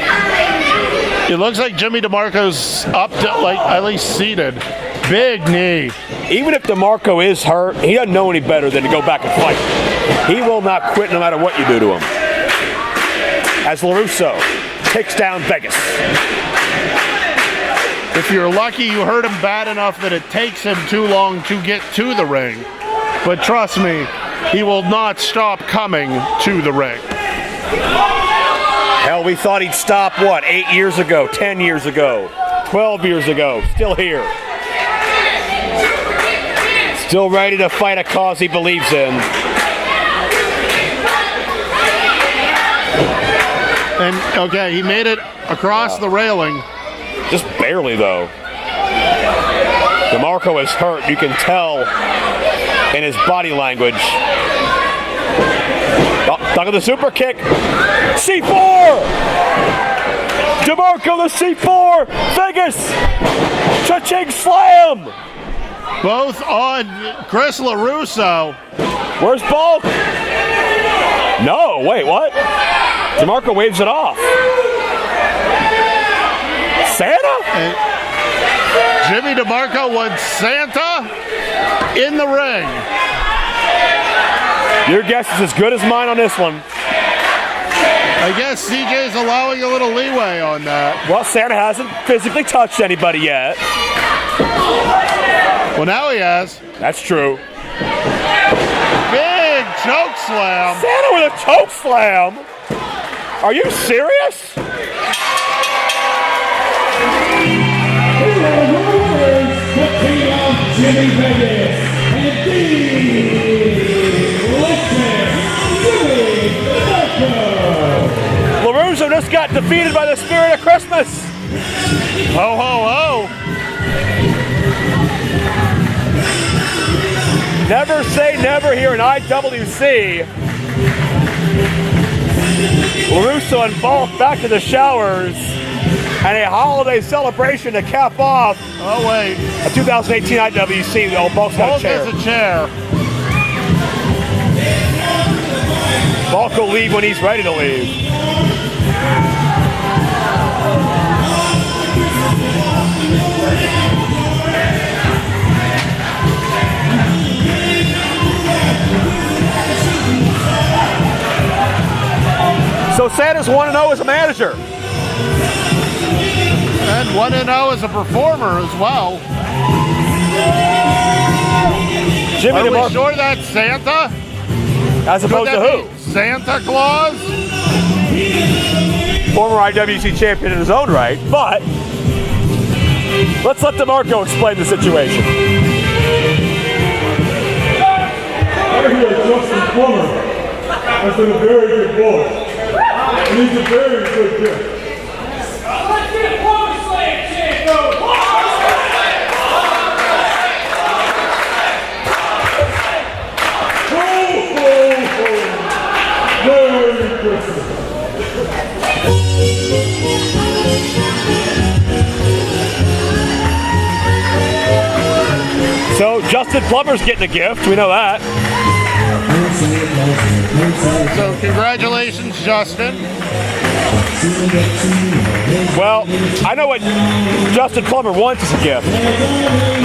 It looks like Jimmy DeMarco's up to, like, at least seated. Big knee. Even if DeMarco is hurt, he doesn't know any better than to go back and fight. He will not quit no matter what you do to him. As LaRusso takes down Vegas. If you're lucky, you hurt him bad enough that it takes him too long to get to the ring. But trust me, he will not stop coming to the ring. Hell, we thought he'd stop, what, 8 years ago, 10 years ago, 12 years ago. Still here. Still ready to fight a cause he believes in. And, okay, he made it across the railing. Just barely, though. DeMarco is hurt. You can tell in his body language. Oh, look at the super kick. C4! DeMarco, the C4! Vegas! Cha-ching slam! Both on Chris LaRusso. Where's Bulk? No, wait, what? DeMarco waves it off. Santa? And Jimmy DeMarco wants Santa in the ring. Your guess is as good as mine on this one. I guess CJ's allowing a little leeway on that. Well, Santa hasn't physically touched anybody yet. Well, now he has. That's true. Big choke slam. Santa with a choke slam? Are you serious? Jimmy Vegas and LaRusso just got defeated by the spirit of Christmas. Ho, ho, ho. Never say never here in IWC. LaRusso and Bulk back to the showers, and a holiday celebration to cap off a 2018 IWC. Oh, Bulk's got a chair. Bulk has a chair. Bulk will leave when he's ready to leave. So Santa's 1-0 as a manager. And 1-0 as a performer as well. Jimmy Are we DeMar- sure that's Santa? As opposed to who? Santa Claus? Former IWC champion in his own right, but let's let DeMarco explain the situation. I hear Justin Plummer has been a very good boy. And he's a very good kid. Let's get Plummer Slam chant, go! Merry Christmas. So Justin Plummer's getting a gift, we know that. So congratulations, Justin. Well, I know what Justin Plummer wants as a gift.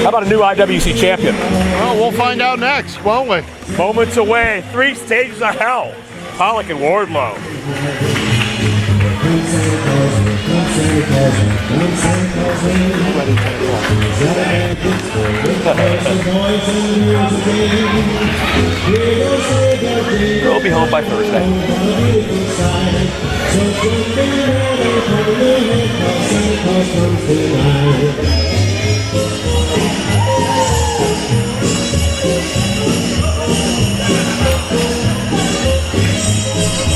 How about a new IWC champion? Well, we'll find out next, won't we? Moments away, 3 stages of hell. Pollock and Wardlow. We'll be home by Thursday.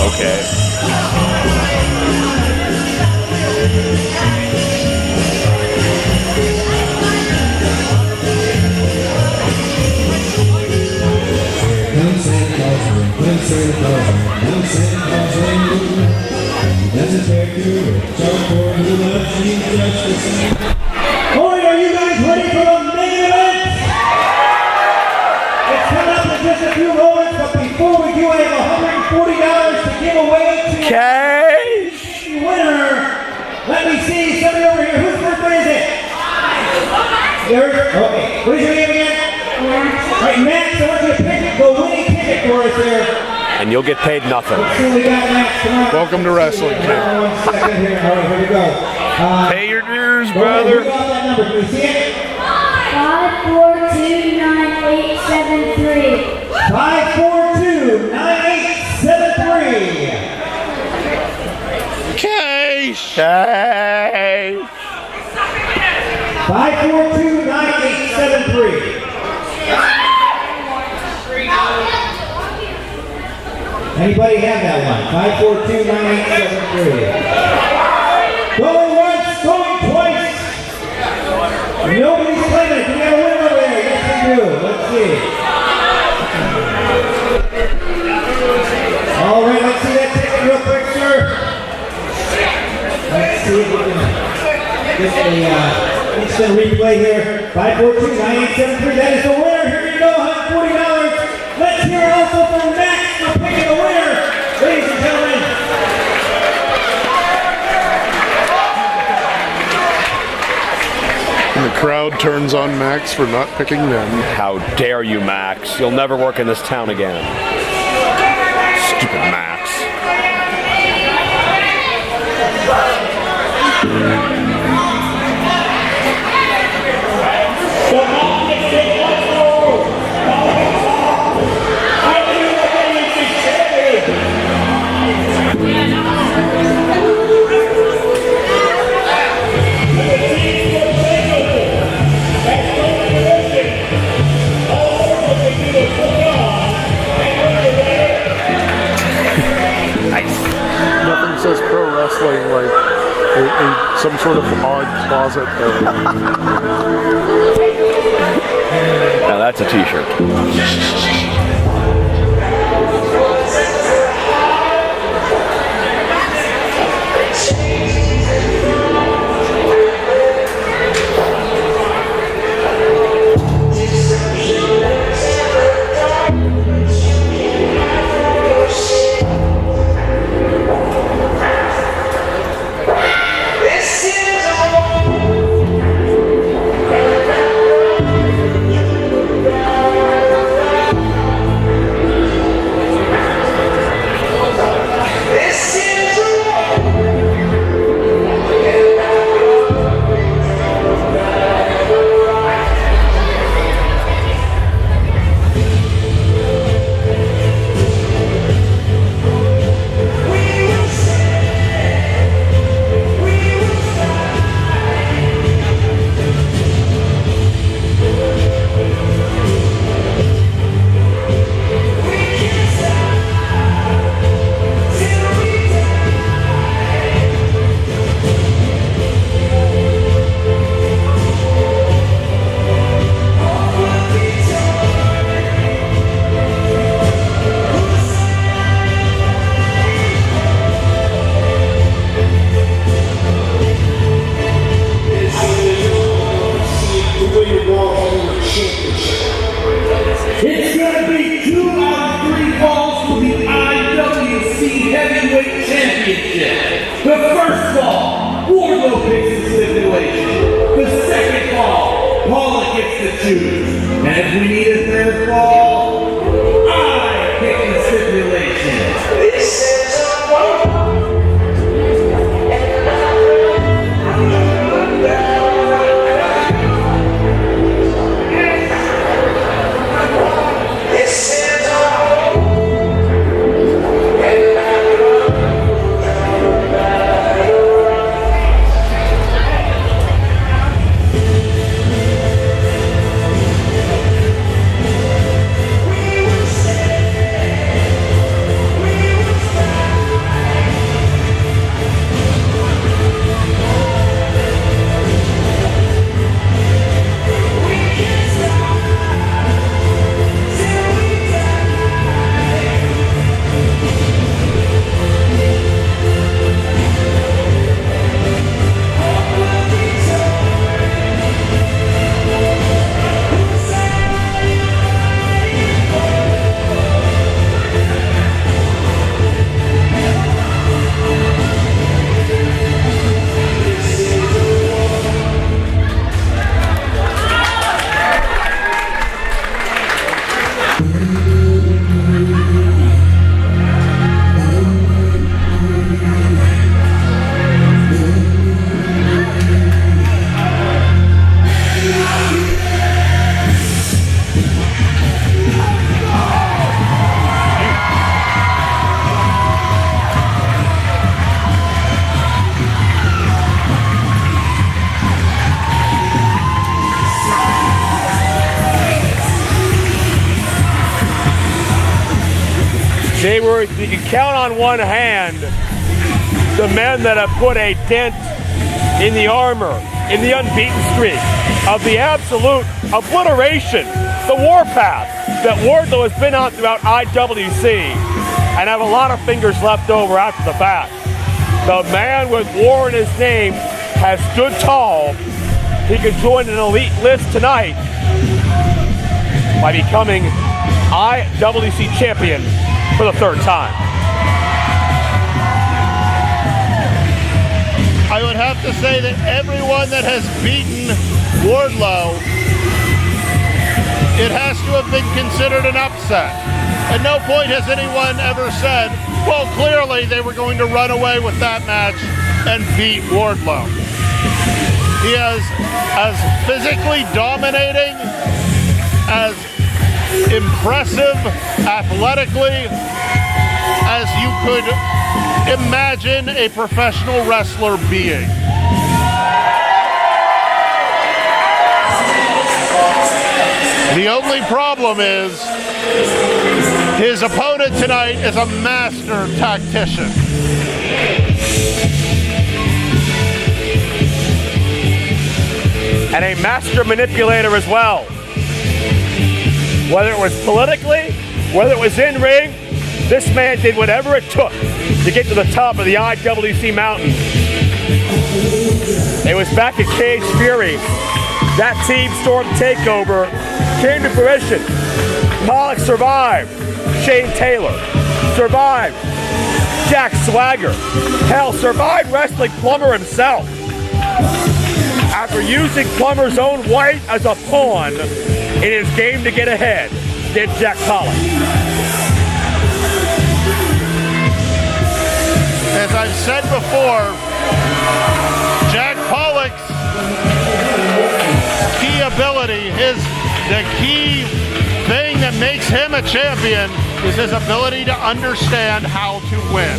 Okay. Alright, are you guys ready for the main event? It's coming up in just a few moments, but before we do, I have $140 to give away to Cash! the winner. Let me see, somebody over here. Whose birthday is it? Yours? Okay. What is your name again? Alright, Max, I want you to pick the winning ticket for us there. And you'll get paid nothing. Let's see what we got, Max. Come on. Welcome to wrestling, kid. 1 second here. Alright, here we go. Pay your dues, Who brother. got that number? Can we see it? 5429873. 5429873. Cash. Cash! 5429873. Anybody have that one? 5429873. Going once, going twice. Nobody's claiming it. Do we have a winner over there? Yes, we do. Let's see. All right, let's see that ticket real quick, sir. Let's see if we can get the instant replay here. 5429873. That is the winner. Here you go, $140. Let's hear it also from Max for picking the winner, ladies and gentlemen. And the crowd turns on Max for not picking them. How dare you, Max? You'll never work in this town again. Stupid Max. Nothing says pro wrestling like some sort of odd closet area. Now that's a t-shirt. Heavyweight Championship. The first fall, Wardlow picks the stipulation. The second fall, Paula gets to choose. And if we need a third fall, I pick the stipulation. This is a You can count on one hand the men that have put a dent in the armor, in the unbeaten streak, of the absolute obliteration, the warpath that Wardlow has been on throughout IWC, and have a lot of fingers left over after the fact. The man with war in his name has stood tall. He could join an elite list tonight by becoming IWC champion for the third time. I would have to say that everyone that has beaten Wardlow, it has to have been considered an upset. At no point has anyone ever said, well, clearly they were going to run away with that match and beat Wardlow. He is as physically dominating, as impressive athletically as you could imagine a professional wrestler being. The only problem is his opponent tonight is a master tactician. And a master manipulator as well. Whether it was politically, whether it was in ring, this man did whatever it took to get to the top of the IWC mountain. It was back at Cage Fury. That Team Storm takeover came to fruition. Pollock survived. Shane Taylor survived. Jack Swagger, hell, survived wrestling Plummer himself. After using Plummer's own wife as a pawn in his game to get ahead, did Jack Pollock. As I've said before, Jack Pollock's key ability, the key thing that makes him a champion is his ability to understand how to win.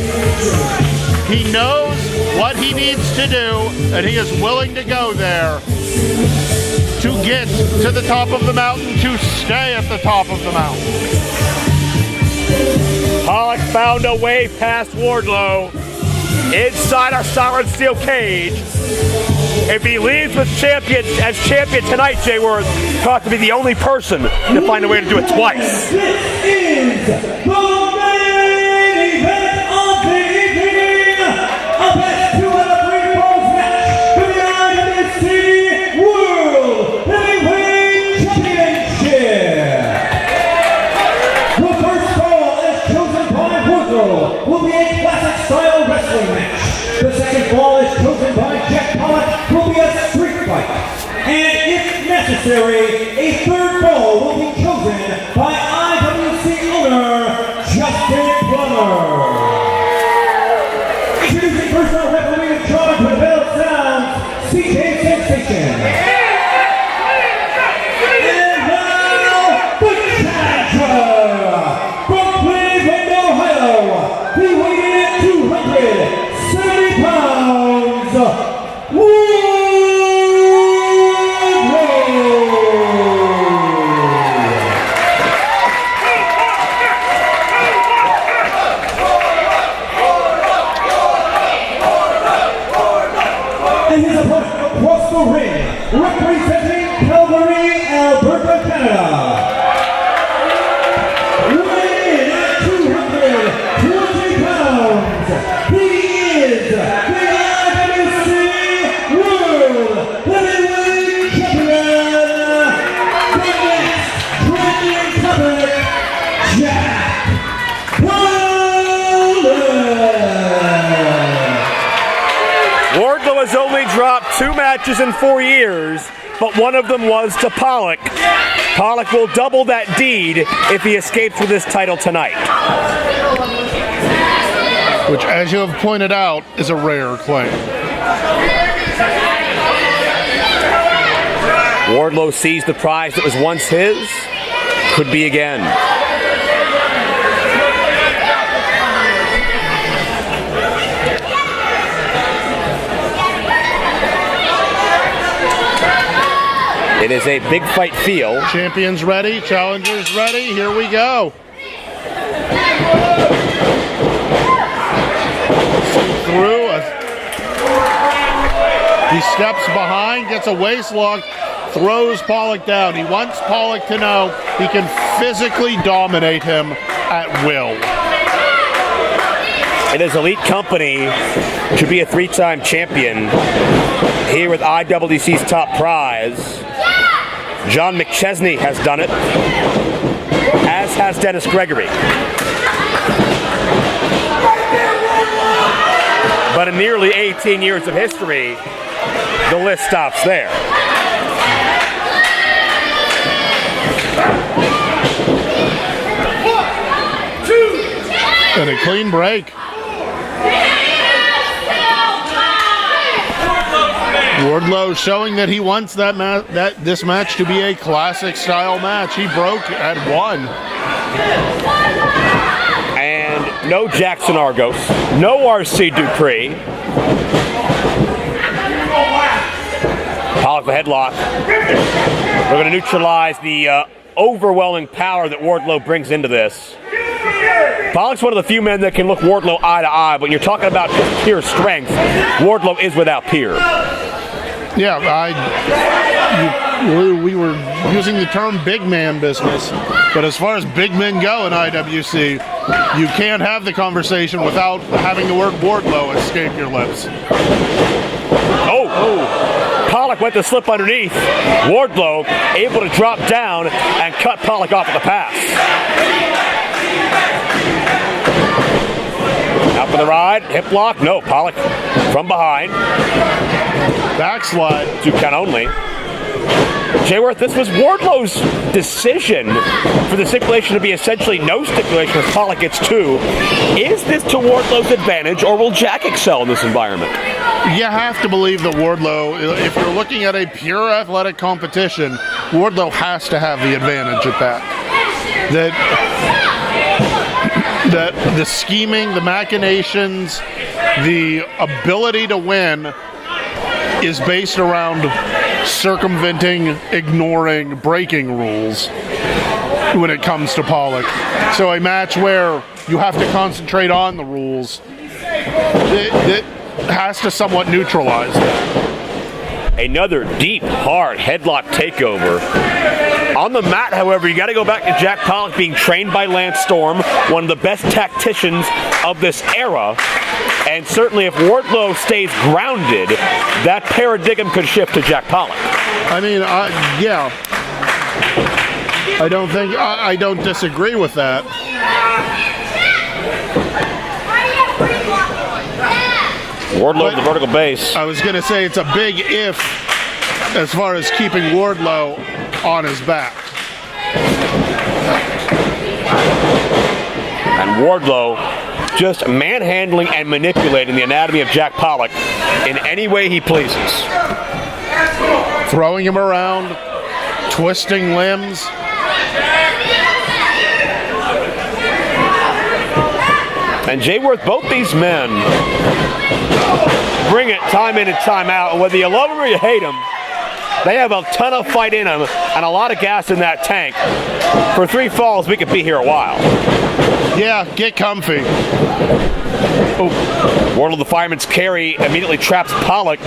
He knows what he needs to do, and he is willing to go there to get to the top of the mountain, to stay at the top of the mountain. Pollock found a way past Wardlow inside a solid steel cage. If he leaves with champion tonight, Jay Worth thought to be the only person to find a way to do it twice. This is the main event of the evening. A best 2 out of 3 falls match for the IWC World Heavyweight Championship. The first fall, as chosen by Wardlow, will be a classic style wrestling match. The second fall is chosen by Jack Pollock will be a street fight. And if necessary, a third fall will be chosen by IWC owner Justin Plummer. Introducing personal referee in charge with bell sounds, CJ Sensation. And now, the challenger from Cleveland, Ohio, he weighed in at 270 pounds, and his opponent across the ring, representing Calgary, Alberta, Canada. Weighing in at 220 pounds, he is the IWC World Heavyweight Champion, the next trending topic, Jack Pollock. Wardlow has only dropped 2 matches in 4 years, but one of them was to Pollock. Pollock will double that deed if he escapes with his title tonight. Which, as you have pointed out, is a rare claim. Wardlow sees the prize that was once his, could be again. It is a big fight feel. Champions ready, challengers ready, here we go. Through, he steps behind, gets a waist lock, throws Pollock down. He wants Pollock to know he can physically dominate him at will. It is elite company to be a 3-time champion here with IWC's top prize. John McChesney has done it, as has Dennis Gregory. But in nearly 18 years of history, the list stops there. And a clean break. Wardlow showing that he wants this match to be a classic style match. He broke at 1. And no Jackson Argos, no RC Dupree. Pollock the headlock. We're going to neutralize the overwhelming power that Wardlow brings into this. Pollock's one of the few men that can look Wardlow eye to eye, but when you're talking about just pure strength, Wardlow is without peer. Yeah, we were using the term big man business, but as far as big men go in IWC, you can't have the conversation without having the word Wardlow escape your lips. Oh! Pollock went to slip underneath. Wardlow able to drop down and cut Pollock off at the pass. Out for the ride, hip lock, no, Pollock from behind. Backslide. 2 count only. Jayworth, this was Wardlow's decision for the stipulation to be essentially no stipulation as Pollock gets 2. Is this to Wardlow's advantage, or will Jack excel in this environment? You have to believe that Wardlow, if you're looking at a pure athletic competition, Wardlow has to have the advantage at that. That the scheming, the machinations, the ability to win is based around circumventing, ignoring, breaking rules when it comes to Pollock. So a match where you have to concentrate on the rules, it has to somewhat neutralize that. Another deep, hard headlock takeover. On the mat, however, you got to go back to Jack Pollock being trained by Lance Storm, one of the best tacticians of this era. And certainly if Wardlow stays grounded, that paradigm could shift to Jack Pollock. I mean, yeah. I don't disagree with that. Wardlow the vertical base. I was going to say it's a big if as far as keeping Wardlow on his back. And Wardlow just manhandling and manipulating the anatomy of Jack Pollock in any way he pleases. Throwing him around, twisting limbs. And Jay Worth, both these men bring it time in and time out. And whether you love them or you hate them, they have a ton of fight in them and a lot of gas in that tank. For 3 falls, we could be here a while. Yeah, get comfy. Wardlow the Fireman's carry immediately traps Pollock.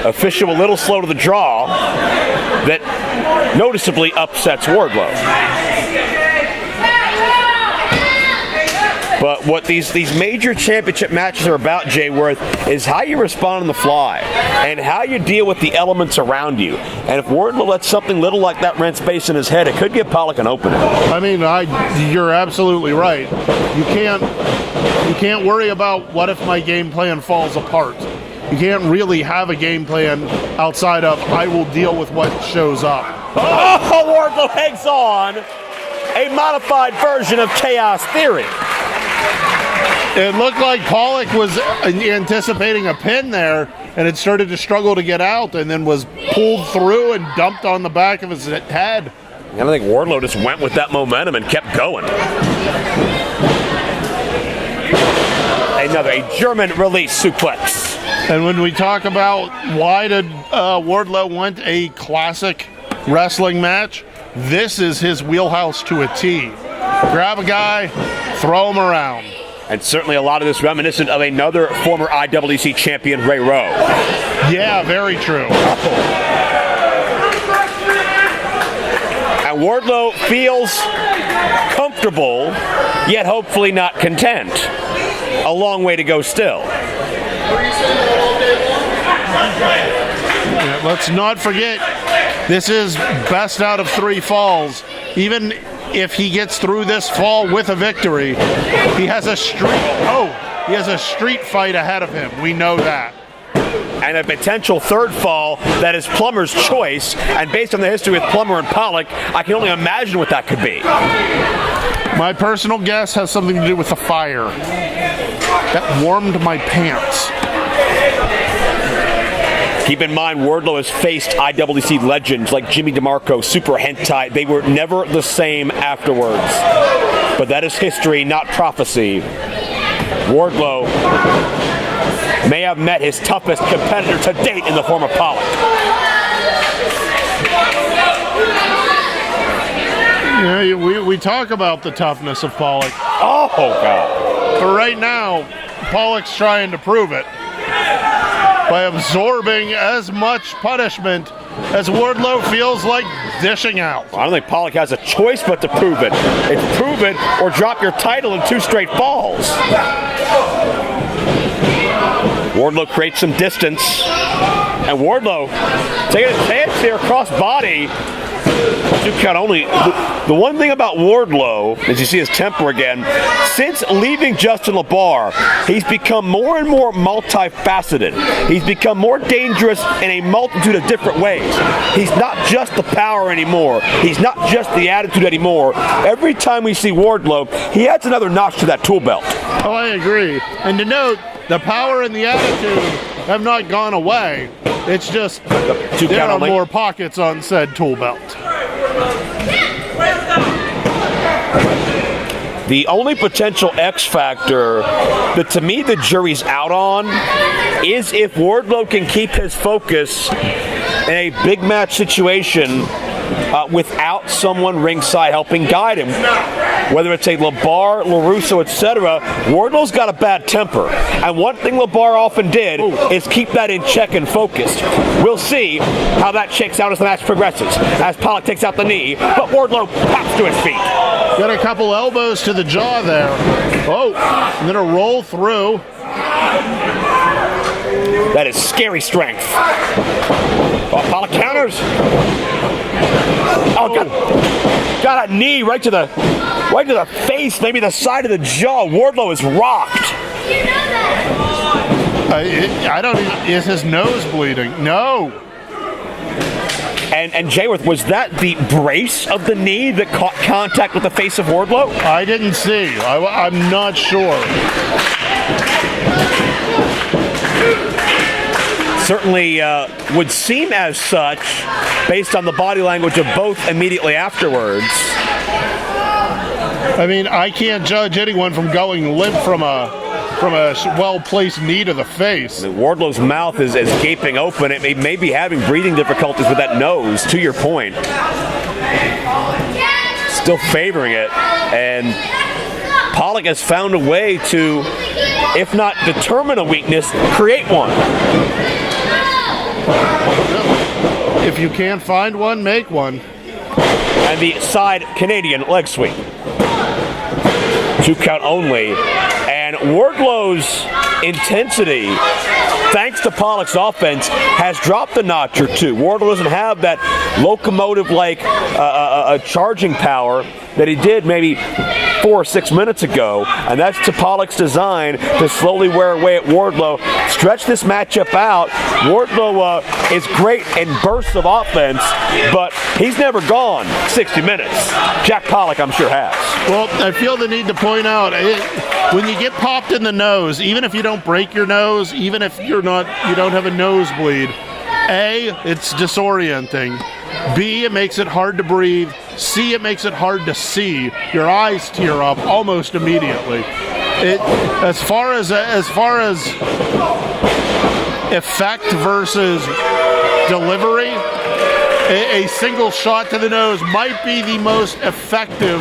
Official a little slow to the draw. That noticeably upsets Wardlow. But what these major championship matches are about, Jay Worth, is how you respond on the fly and how you deal with the elements around you. And if Wardlow lets something little like that rent space in his head, it could give Pollock an opening. I mean, you're absolutely right. You can't worry about what if my game plan falls apart. You can't really have a game plan outside of I will deal with what shows up. Oh, Wardlow hangs on. A modified version of Chaos Theory. It looked like Pollock was anticipating a pin there, and it started to struggle to get out, and then was pulled through and dumped on the back of his head. I think Wardlow just went with that momentum and kept going. A German release suplex. And when we talk about why did Wardlow want a classic wrestling match, this is his wheelhouse to a T. Grab a guy, throw him around. And certainly a lot of this reminiscent of another former IWC champion, Ray Rowe. Yeah, very true. And Wardlow feels comfortable, yet hopefully not content. A long way to go still. Yeah, let's not forget, this is best out of 3 falls. Even if he gets through this fall with a victory, he has a street fight ahead of him. We know that. And a potential 3rd fall that is Plummer's choice. And based on the history with Plummer and Pollock, I can only imagine what that could be. My personal guess has something to do with the fire. That warmed my pants. Keep in mind, Wardlow has faced IWC legends like Jimmy DeMarco, Super Hentai. They were never the same afterwards. But that is history, not prophecy. Wardlow may have met his toughest competitor to date in the form of Pollock. Yeah, we talk about the toughness of Pollock. Oh, God. But right now, Pollock's trying to prove it by absorbing as much punishment as Wardlow feels like dishing out. I don't think Pollock has a choice but to prove it. It's prove it or drop your title in 2 straight falls. Wardlow creates some distance. And Wardlow taking a chance here across body. 2 count only. The one thing about Wardlow, as you see his temper again, since leaving Justin LaBar, he's become more and more multifaceted. He's become more dangerous in a multitude of different ways. He's not just the power anymore. He's not just the attitude anymore. Every time we see Wardlow, he adds another notch to that tool belt. Oh, I agree. And to note, the power and the attitude have not gone away. It's just there are more pockets on said tool belt. The only potential X factor that to me the jury's out on is if Wardlow can keep his focus in a big match situation without someone ringside helping guide him. Whether it's a LaBar, LaRusso, etc., Wardlow's got a bad temper. And one thing LaBar often did is keep that in check and focused. We'll see how that shakes out as the match progresses. As Pollock takes out the knee, but Wardlow pops to his feet. Got a couple elbows to the jaw there. Oh, and then a roll through. That is scary strength. Oh, Pollock counters. Oh, got a knee right to the face, maybe the side of the jaw. Wardlow is rocked. I don't even, is his nose bleeding? No. And Jayworth, was that the brace of the knee that caught contact with the face of Wardlow? I didn't see. I'm not sure. Certainly would seem as such based on the body language of both immediately afterwards. I mean, I can't judge anyone from going limp from a well-placed knee to the face. Wardlow's mouth is gaping open. It may be having breathing difficulties with that nose, to your point. Still favoring it. And Pollock has found a way to, if not determine a weakness, create one. If you can't find one, make one. And the side Canadian leg sweep. 2 count only. And Wardlow's intensity, thanks to Pollock's offense, has dropped a notch or two. Wardlow doesn't have that locomotive-like charging power that he did maybe 4 or 6 minutes ago, and that's to Pollock's design to slowly wear away at Wardlow, stretch this matchup out. Wardlow is great in bursts of offense, but he's never gone 60 minutes. Jack Pollock, I'm sure, has. Well, I feel the need to point out, when you get popped in the nose, even if you don't break your nose, even if you don't have a nosebleed, A, it's disorienting. B, it makes it hard to breathe. C, it makes it hard to see. Your eyes tear up almost immediately. As far as effect versus delivery, a single shot to the nose might be the most effective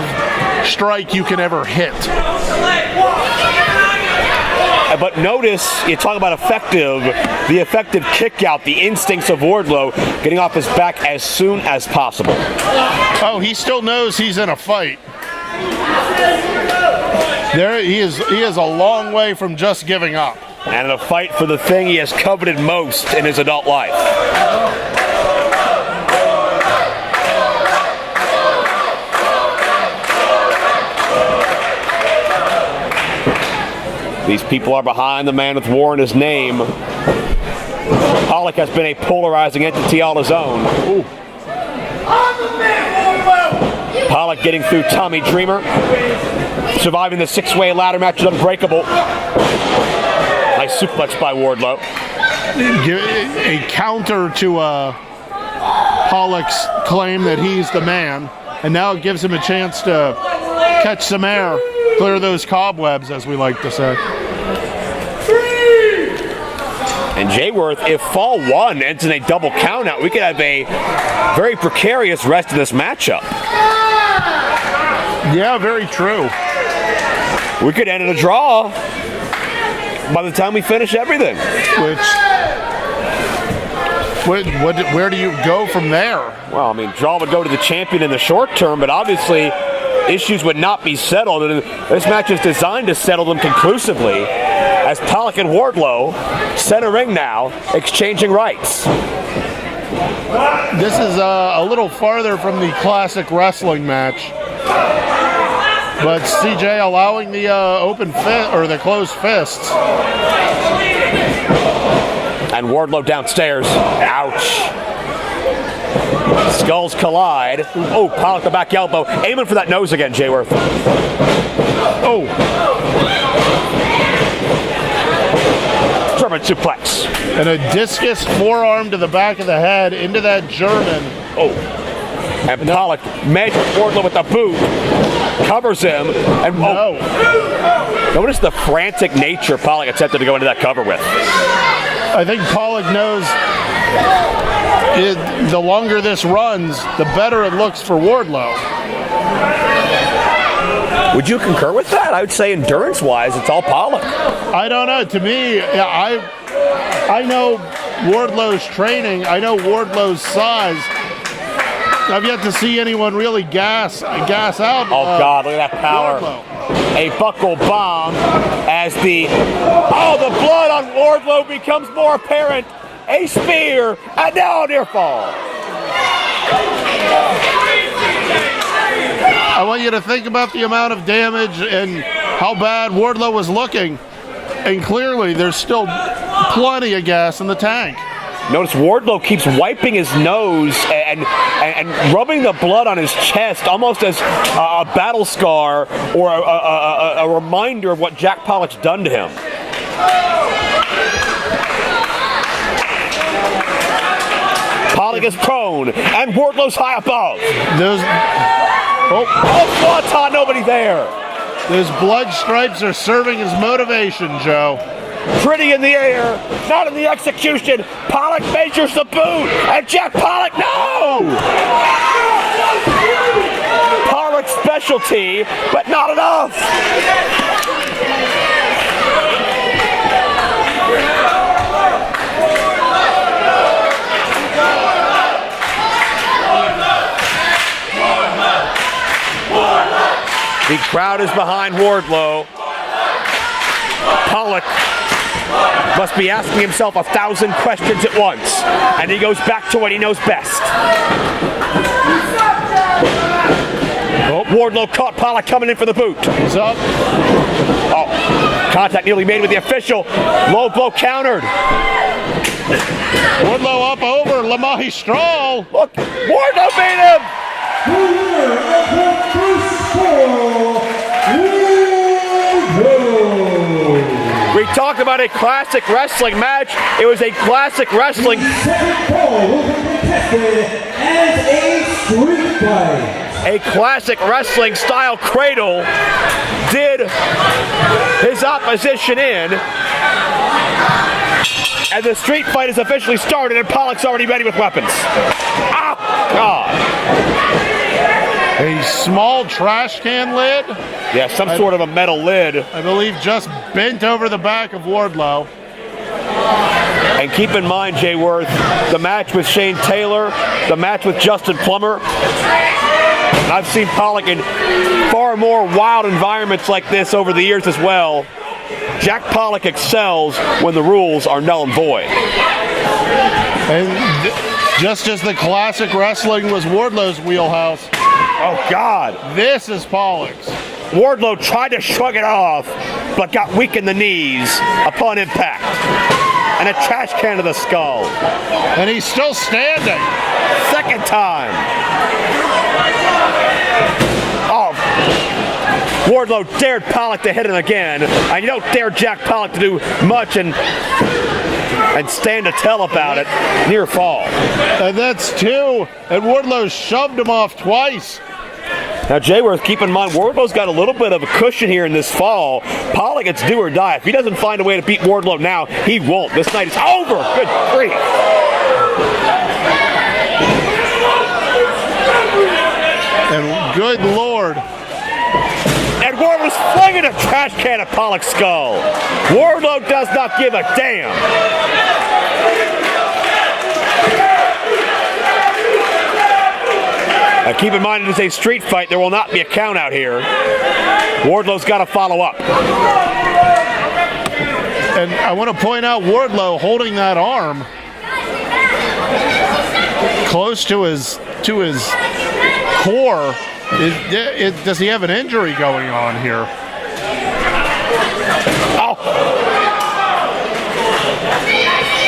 strike you can ever hit. But notice, you talk about effective, the effective kick out, the instincts of Wardlow getting off his back as soon as possible. Oh, he still knows he's in a fight. There he is a long way from just giving up. And in a fight for the thing he has coveted most in his adult life. These people are behind the man with war in his name. Pollock has been a polarizing entity all his own. Ooh. Pollock getting through Tommy Dreamer. Surviving the 6-way ladder match is unbreakable. Nice suplex by Wardlow. A counter to Pollock's claim that he's the man. And now it gives him a chance to catch some air. Clear those cobwebs, as we like to say. And Jayworth, if fall 1 ends in a double countout, we could have a very precarious rest of this matchup. Yeah, very true. We could end in a draw by the time we finish everything. Where do you go from there? Well, I mean, draw would go to the champion in the short term, but obviously issues would not be settled. And this match is designed to settle them conclusively as Pollock and Wardlow, center ring now, exchanging rights. This is a little farther from the classic wrestling match. But CJ allowing the open fist or the closed fists. And Wardlow downstairs. Ouch. Skulls collide. Oh, Pollock the back elbow. Aiming for that nose again, Jayworth. Oh. German suplex. And a discus forearm to the back of the head into that German. Oh. And Pollock measures Wardlow with the boot. Covers him. And no. Notice the frantic nature Pollock attempted to go into that cover with. I think Pollock knows the longer this runs, the better it looks for Wardlow. Would you concur with that? I would say endurance-wise, it's all Pollock. I don't know. To me, I know Wardlow's training. I know Wardlow's size. I've yet to see anyone really gas out. Oh, God, look at that power. Wardlow. A buckle bomb as the blood on Wardlow becomes more apparent. A spear, and now a near fall. I want you to think about the amount of damage and how bad Wardlow was looking. And clearly, there's still plenty of gas in the tank. Notice Wardlow keeps wiping his nose and rubbing the blood on his chest, almost as a battle scar or a reminder of what Jack Pollock's done to him. Pollock is prone, and Wardlow's high above. Swanton, nobody there. Those blood stripes are serving as motivation, Joe. Pretty in the air, not in the execution. Pollock measures the boot, and Jack Pollock, no! Pollock's specialty, but not enough. The crowd is behind Wardlow. Pollock must be asking himself 1,000 questions at once, and he goes back to what he knows best. Wardlow caught Pollock coming in for the boot. He's up. Contact nearly made with the official. Low blow countered. Wardlow up over Le Magistral. Look, Wardlow beat him. The winner of the first four, Wardlow. We talk about a classic wrestling match. It was a classic wrestling. The second four will be contested as a street fight. A classic wrestling style cradle did his opposition in. And the street fight has officially started, and Pollock's already ready with weapons. Ah, God. A small trash can lid. Yeah, some sort of a metal lid. I believe just bent over the back of Wardlow. And keep in mind, Jay Worth, the match with Shane Taylor, the match with Justin Plummer. I've seen Pollock in far more wild environments like this over the years as well. Jack Pollock excels when the rules are null and void. And just as the classic wrestling was Wardlow's wheelhouse. Oh, God. This is Pollock's. Wardlow tried to shrug it off, but got weak in the knees upon impact. And a trash can to the skull. And he's still standing. Second time. Oh. Wardlow dared Pollock to hit him again. And you don't dare Jack Pollock to do much and stand to tell about it. Near fall. And that's two. And Wardlow shoved him off twice. Now, Jay Worth, keep in mind, Wardlow's got a little bit of a cushion here in this fall. Pollock, it's do or die. If he doesn't find a way to beat Wardlow now, he won't. This night is over. Good grief. And good Lord. And Wardlow's flinging a trash can at Pollock's skull. Wardlow does not give a damn. Now keep in mind, it is a street fight. There will not be a count out here. Wardlow's got to follow up. And I want to point out Wardlow holding that arm close to his core. Does he have an injury going on here? Oh.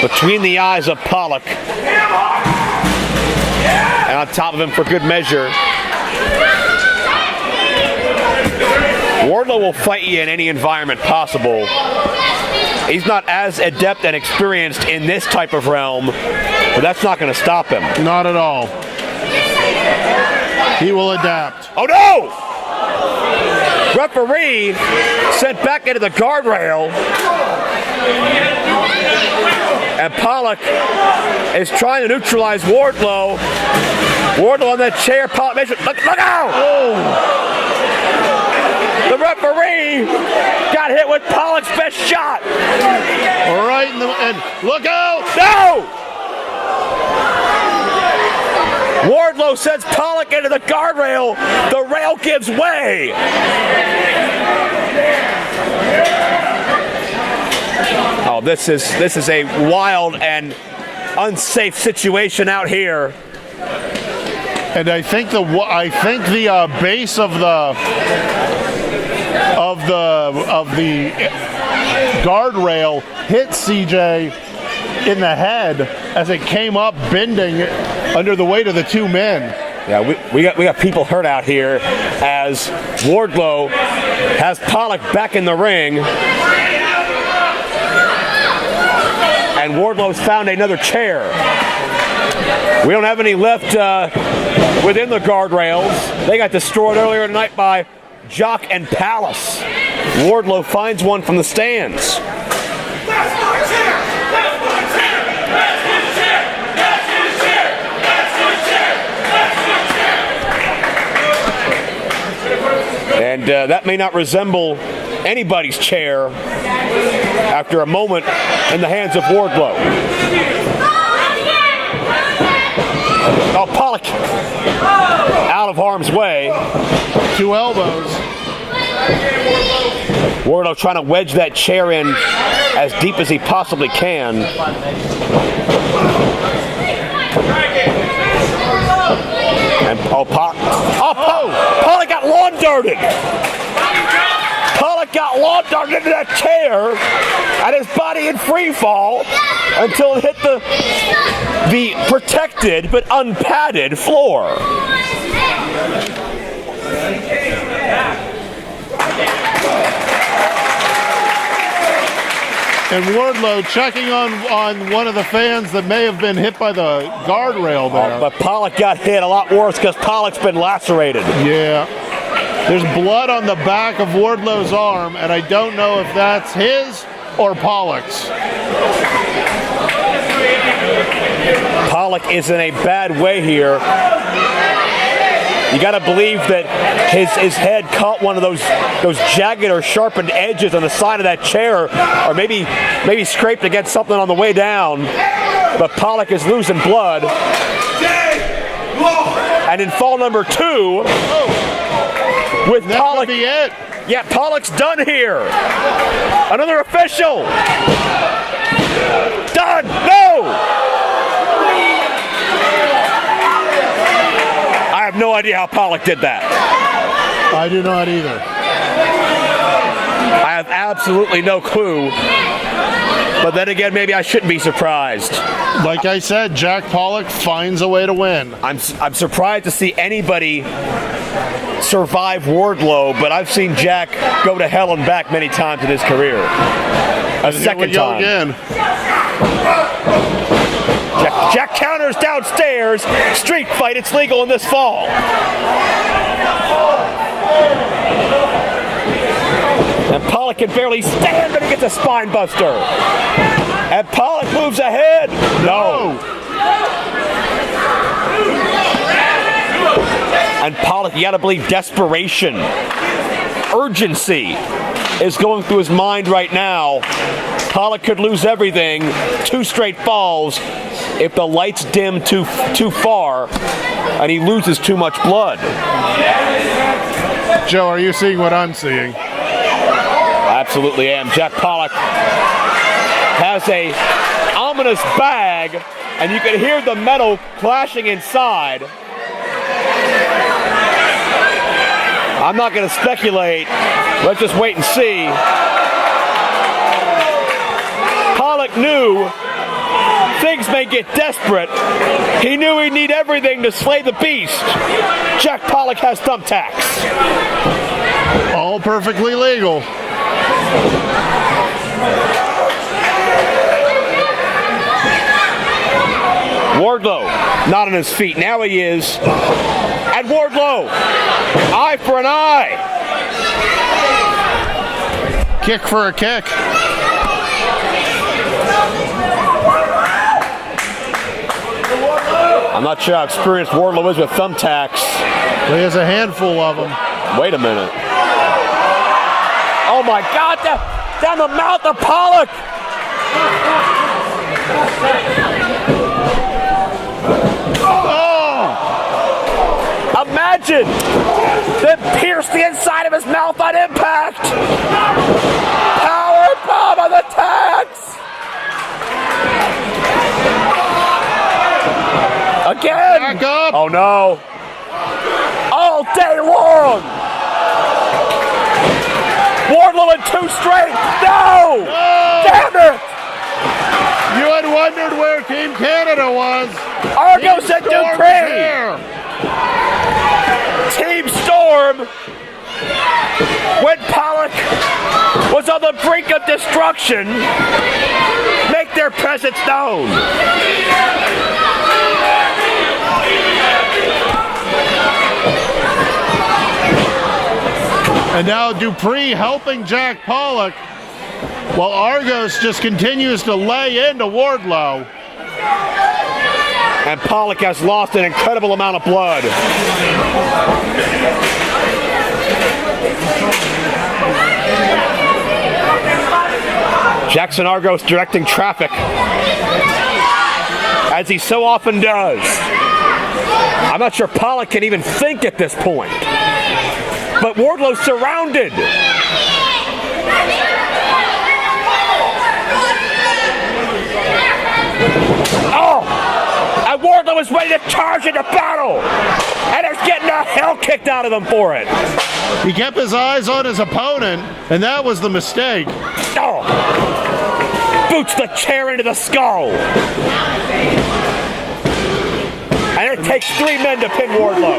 Between the eyes of Pollock. And on top of him for good measure. Wardlow will fight you in any environment possible. He's not as adept and experienced in this type of realm, but that's not going to stop him. Not at all. He will adapt. Oh no! Referee sent back into the guardrail. And Pollock is trying to neutralize Wardlow. Wardlow on that chair. Pollock measures. Look out! Oh. The referee got hit with Pollock's best shot. Right in the and look out! No! Wardlow sends Pollock into the guardrail. The rail gives way. Oh, this is a wild and unsafe situation out here. And I think the base of of the guardrail hit CJ in the head as it came up bending under the weight of the two men. Yeah, we got people hurt out here as Wardlow has Pollock back in the ring. And Wardlow's found another chair. We don't have any left within the guardrails. They got destroyed earlier tonight by Jock and Palace. Wardlow finds one from the stands. And that may not resemble anybody's chair after a moment in the hands of Wardlow. Oh, Pollock out of harm's way. Two elbows. Wardlow trying to wedge that chair in as deep as he possibly can. And Pollock got lawn darted. Pollock got lawn darted into that chair and his body in free fall until it hit the protected but unpadded floor. And Wardlow checking on one of the fans that may have been hit by the guardrail there. But Pollock got hit a lot worse because Pollock's been lacerated. Yeah. There's blood on the back of Wardlow's arm, and I don't know if that's his or Pollock's. Pollock is in a bad way here. You got to believe that his head caught one of those jagged or sharpened edges on the side of that chair, or maybe scraped against something on the way down. But Pollock is losing blood. And in fall number 2, with that Pollock, could be it. Yeah, Pollock's done here. Another official. Done. No. I have no idea how Pollock did that. I do not either. I have absolutely no clue. But then again, maybe I shouldn't be surprised. Like I said, Jack Pollock finds a way to win. I'm surprised to see anybody survive Wardlow, but I've seen Jack go to hell and back many times in his career. A second time. Again. Jack counters downstairs. Street fight, it's legal in this fall. And Pollock can barely stand, but he gets a spine buster. And Pollock moves ahead. No. And Pollock, you gotta believe desperation, urgency is going through his mind right now. Pollock could lose everything, 2 straight falls, if the lights dim too far and he loses too much blood. Joe, are you seeing what I'm seeing? Absolutely am. Jack Pollock has a ominous bag, and you can hear the metal clashing inside. I'm not going to speculate. Let's just wait and see. Pollock knew things may get desperate. He knew he'd need everything to slay the beast. Jack Pollock has thumbtacks. All perfectly legal. Wardlow not on his feet. Now he is. And Wardlow, eye for an eye. Kick for a kick. I'm not sure how experienced Wardlow is with thumbtacks. He has a handful of them. Wait a minute. Oh my God, down the mouth of Pollock. Oh! Imagine them pierce the inside of his mouth on impact. Power bomb on the tax. Again. Back up. Oh no. All day long. strength. No! Damn it! You had wondered where Team Canada was. Argos Team at Storm is Dupree. here. Team Storm, when Pollock was on the brink of destruction, make their presence known. And now Dupree helping Jack Pollock, while Argos just continues to lay into Wardlow. And Pollock has lost an incredible amount of blood. Jackson Argos directing traffic, as he so often does. I'm not sure Pollock can even think at this point. But Wardlow's surrounded. Oh! And Wardlow is ready to charge into battle! And he's getting the hell kicked out of him for it. He kept his eyes on his opponent, and that was the mistake. Oh! Boots the chair into the skull. And it takes 3 men to pin Wardlow.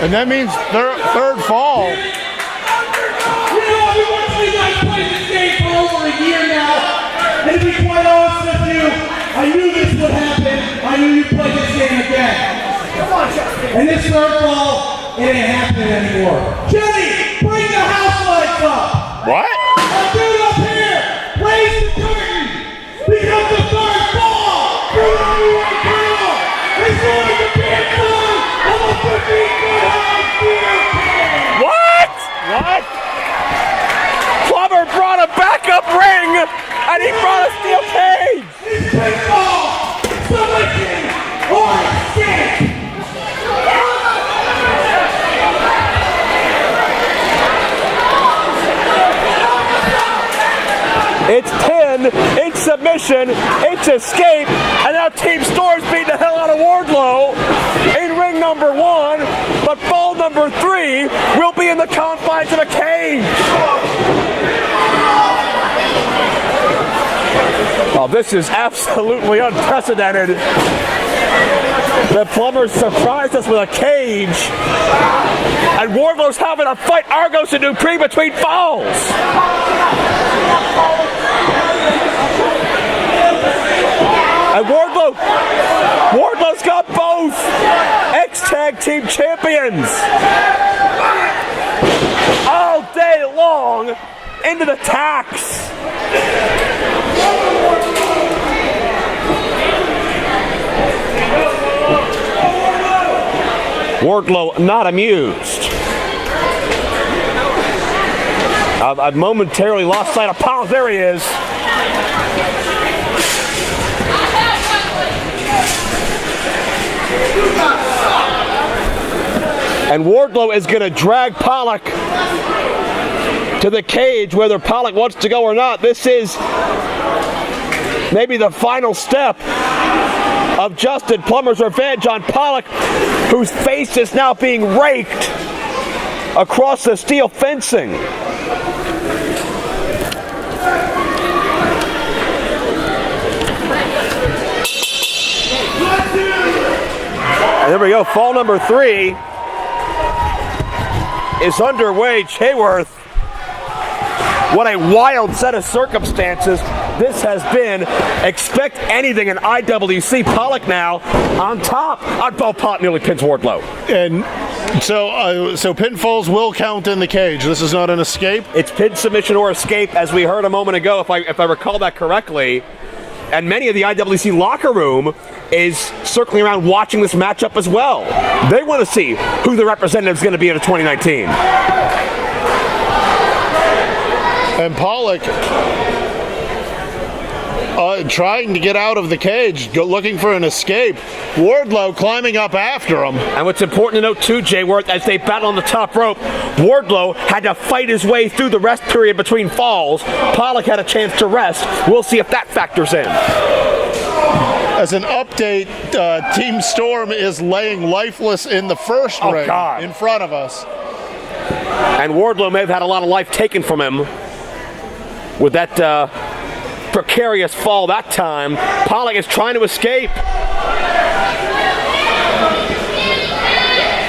And that means third fall. You know, I've been watching you guys play this game for over a year now, and to be quite honest with you, I knew this would happen. I knew you'd play this game again. And this third fall, it ain't happening anymore. Jenny, bring the house lights up. What? A dude up here, raise the curtain, because the third fall for the heavyweight title is going to be a son of a 15-foot high steel cage. What? What? Plummer brought a backup ring, and he brought a steel cage. It's pinfall, submission, or escape. It's pin, it's submission, it's escape, and now Team Storm's beating the hell out of Wardlow in ring number 1, but fall number 3 will be in the confines of a cage. Oh, this is absolutely unprecedented. The Plumbers surprised us with a cage, and Wardlow's having a fight Argos and Dupree between falls. And Wardlow's got both ex-tag team champions all day long into the tacks. Wardlow not amused. I've momentarily lost sight of Powell. There he is. And Wardlow is going to drag Pollock to the cage, whether Pollock wants to go or not. This is maybe the final step of Justin Plummer's revenge on Pollock, whose face is now being raked across the steel fencing. And there we go, fall number 3 is underway. Hayworth, what a wild set of circumstances this has been. Expect anything in IWC. Pollock now on top. Oddball Pollock nearly pins Wardlow. And so pinfalls will count in the cage. This is not an escape. It's pin, submission, or escape, as we heard a moment ago, if I recall that correctly. And many of the IWC locker room is circling around watching this matchup as well. They want to see who the representative is going to be in 2019. And Pollock trying to get out of the cage, looking for an escape. Wardlow climbing up after him. And what's important to note too, Jay Worth, as they battle on the top rope, Wardlow had to fight his way through the rest period between falls. Pollock had a chance to rest. We'll see if that factors in. As an update, Team Storm is laying lifeless in the first ring God. in front of us. And Wardlow may have had a lot of life taken from him with that precarious fall that time. Pollock is trying to escape.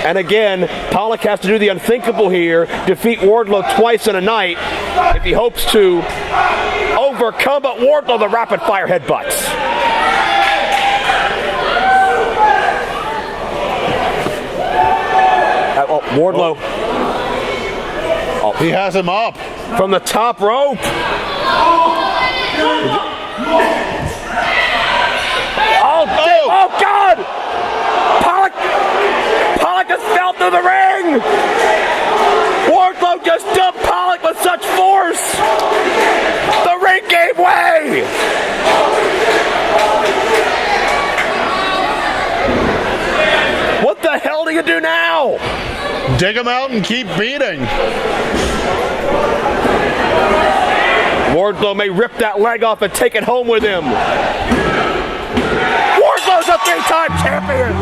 And again, Pollock has to do the unthinkable here, defeat Wardlow twice in a night if he hopes to overcome, but Wardlow the rapid fire headbutts. Wardlow. He has him up. From the top rope. Oh God! Pollock just fell through the ring! Wardlow just dumped Pollock with such force! The ring gave way! What the hell do you do now? Dig him out and keep beating. Wardlow may rip that leg off and take it home with him. Wardlow's a three-time champion!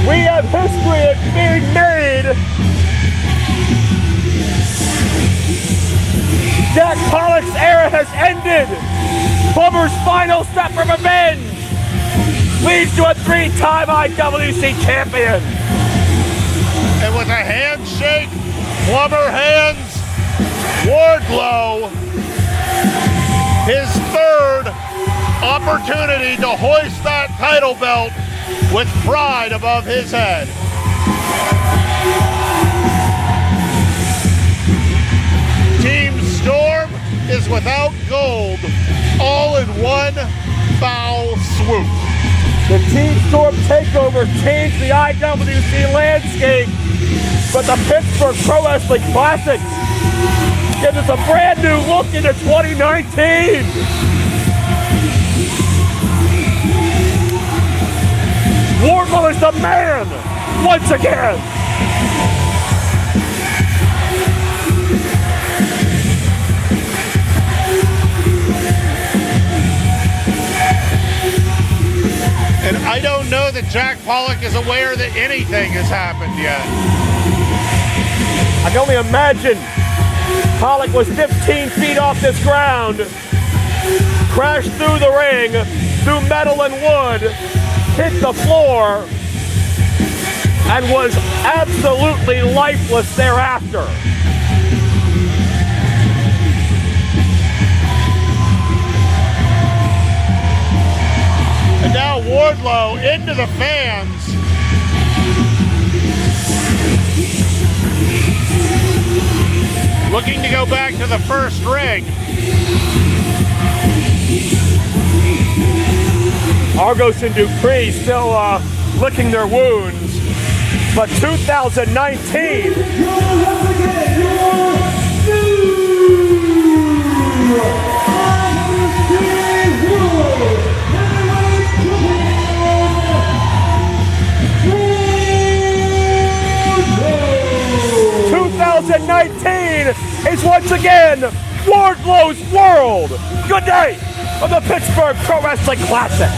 We have history being made. Jack Pollock's era has ended. Plummer's final step for revenge leads to a three-time IWC champion. And with a handshake, Plummer hands Wardlow his third opportunity to hoist that title belt with pride above his head. Team Storm is without gold, all in one foul swoop. The Team Storm takeover changed the IWC landscape, but the Pittsburgh Pro Wrestling Classic gives us a brand new look into 2019. Wardlow is the man once again. And I don't know that Jack Pollock is aware that anything has happened yet. I can only imagine Pollock was 15 feet off this ground, crashed through the ring, through metal and wood, hit the floor, and was absolutely lifeless thereafter. And now Wardlow into the fans. Looking to go back to the first ring. Argos and Dupree still licking their wounds, but 2019 is once again Wardlow's world. Good day from the Pittsburgh Pro Wrestling Classic.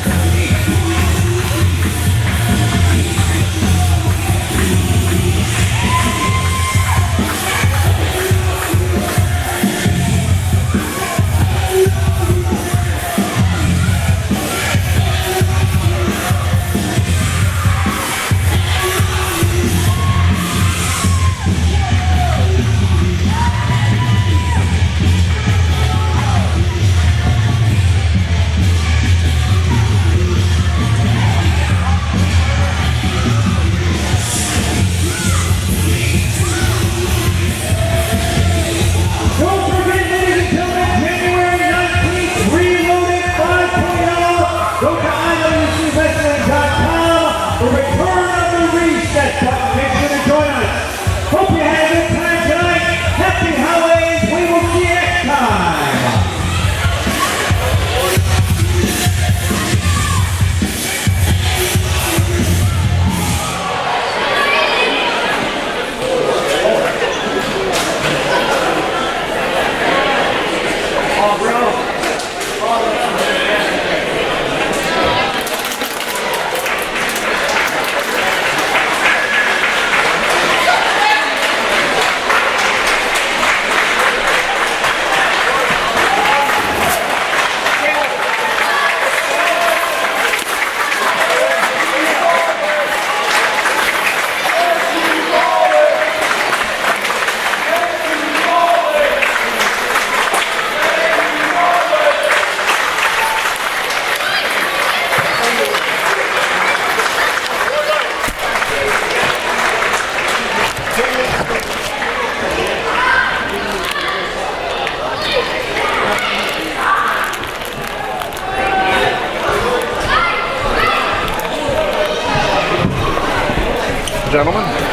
gentlemen.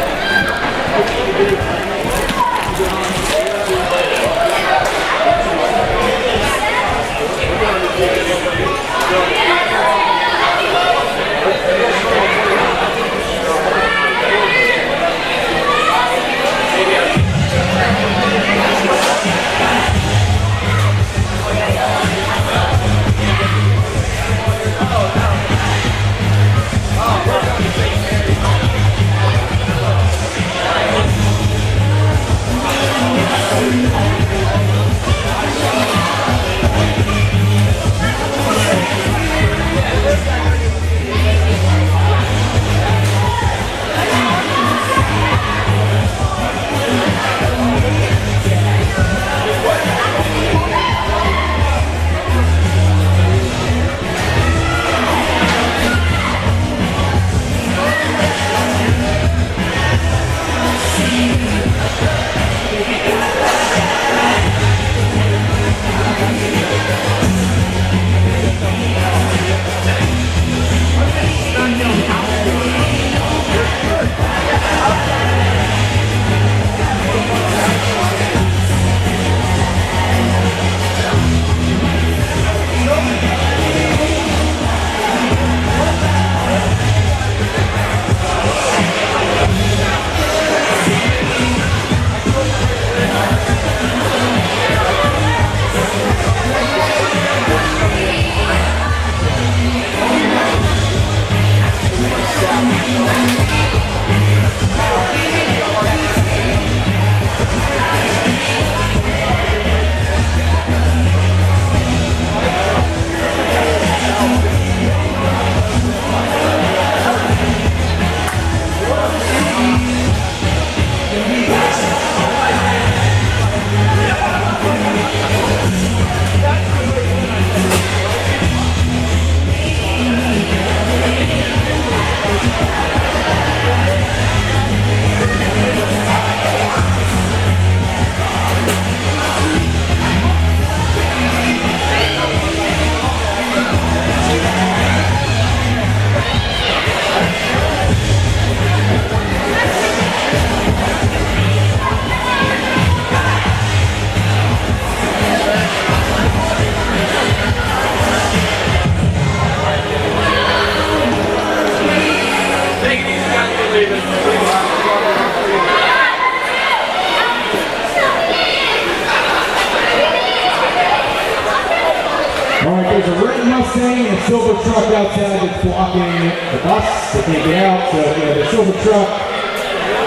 There's a red Mustang and a silver truck outside that's blocking the bus. They can't get out, so the silver truck,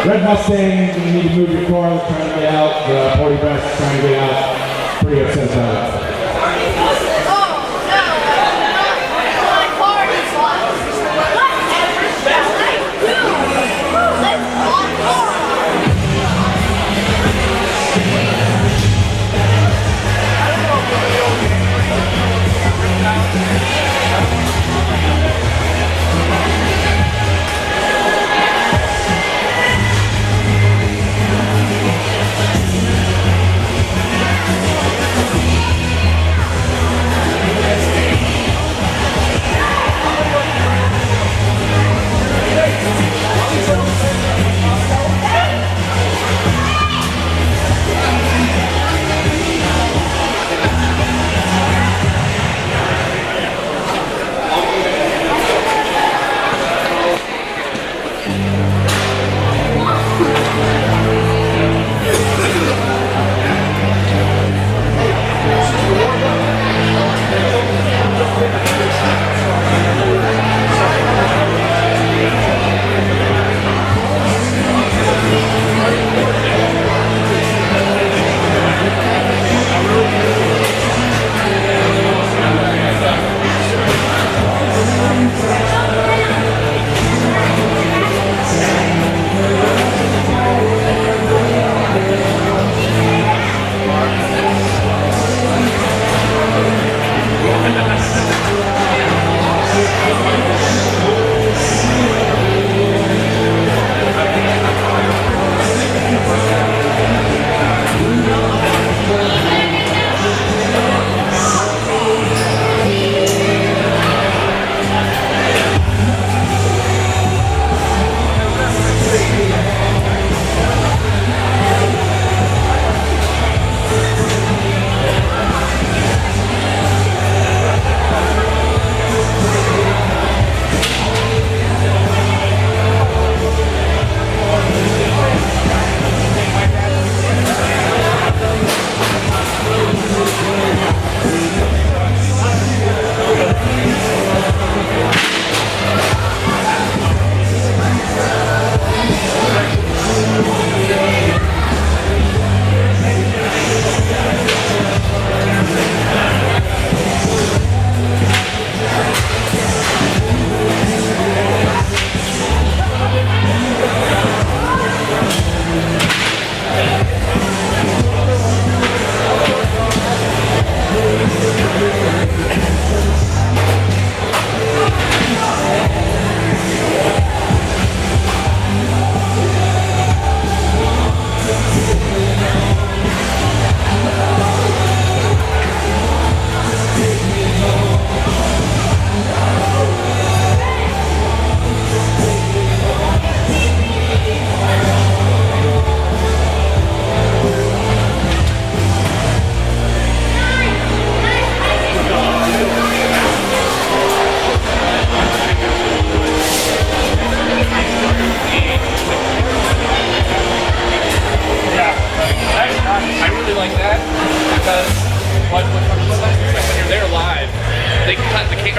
red Mustang, you need to move your car, trying to get out. The party bus is trying to get out. Pretty upset about it.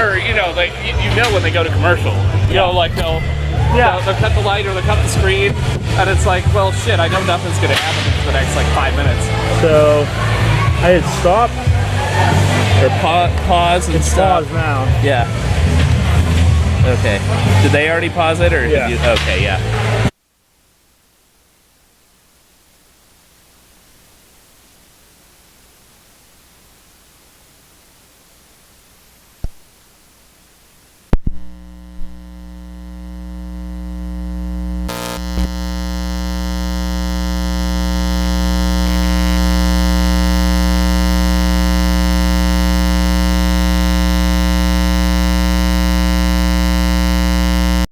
or you know, like you know when they go to commercial. You know, like they'll cut the light or they'll cut the screen, and it's like, well, shit, I know nothing's gonna happen for the next like 5 minutes. So I hit stop. Or pause and stop. Pause now. Yeah. Okay. Did they already pause it, or Yeah. did you? Okay, yeah.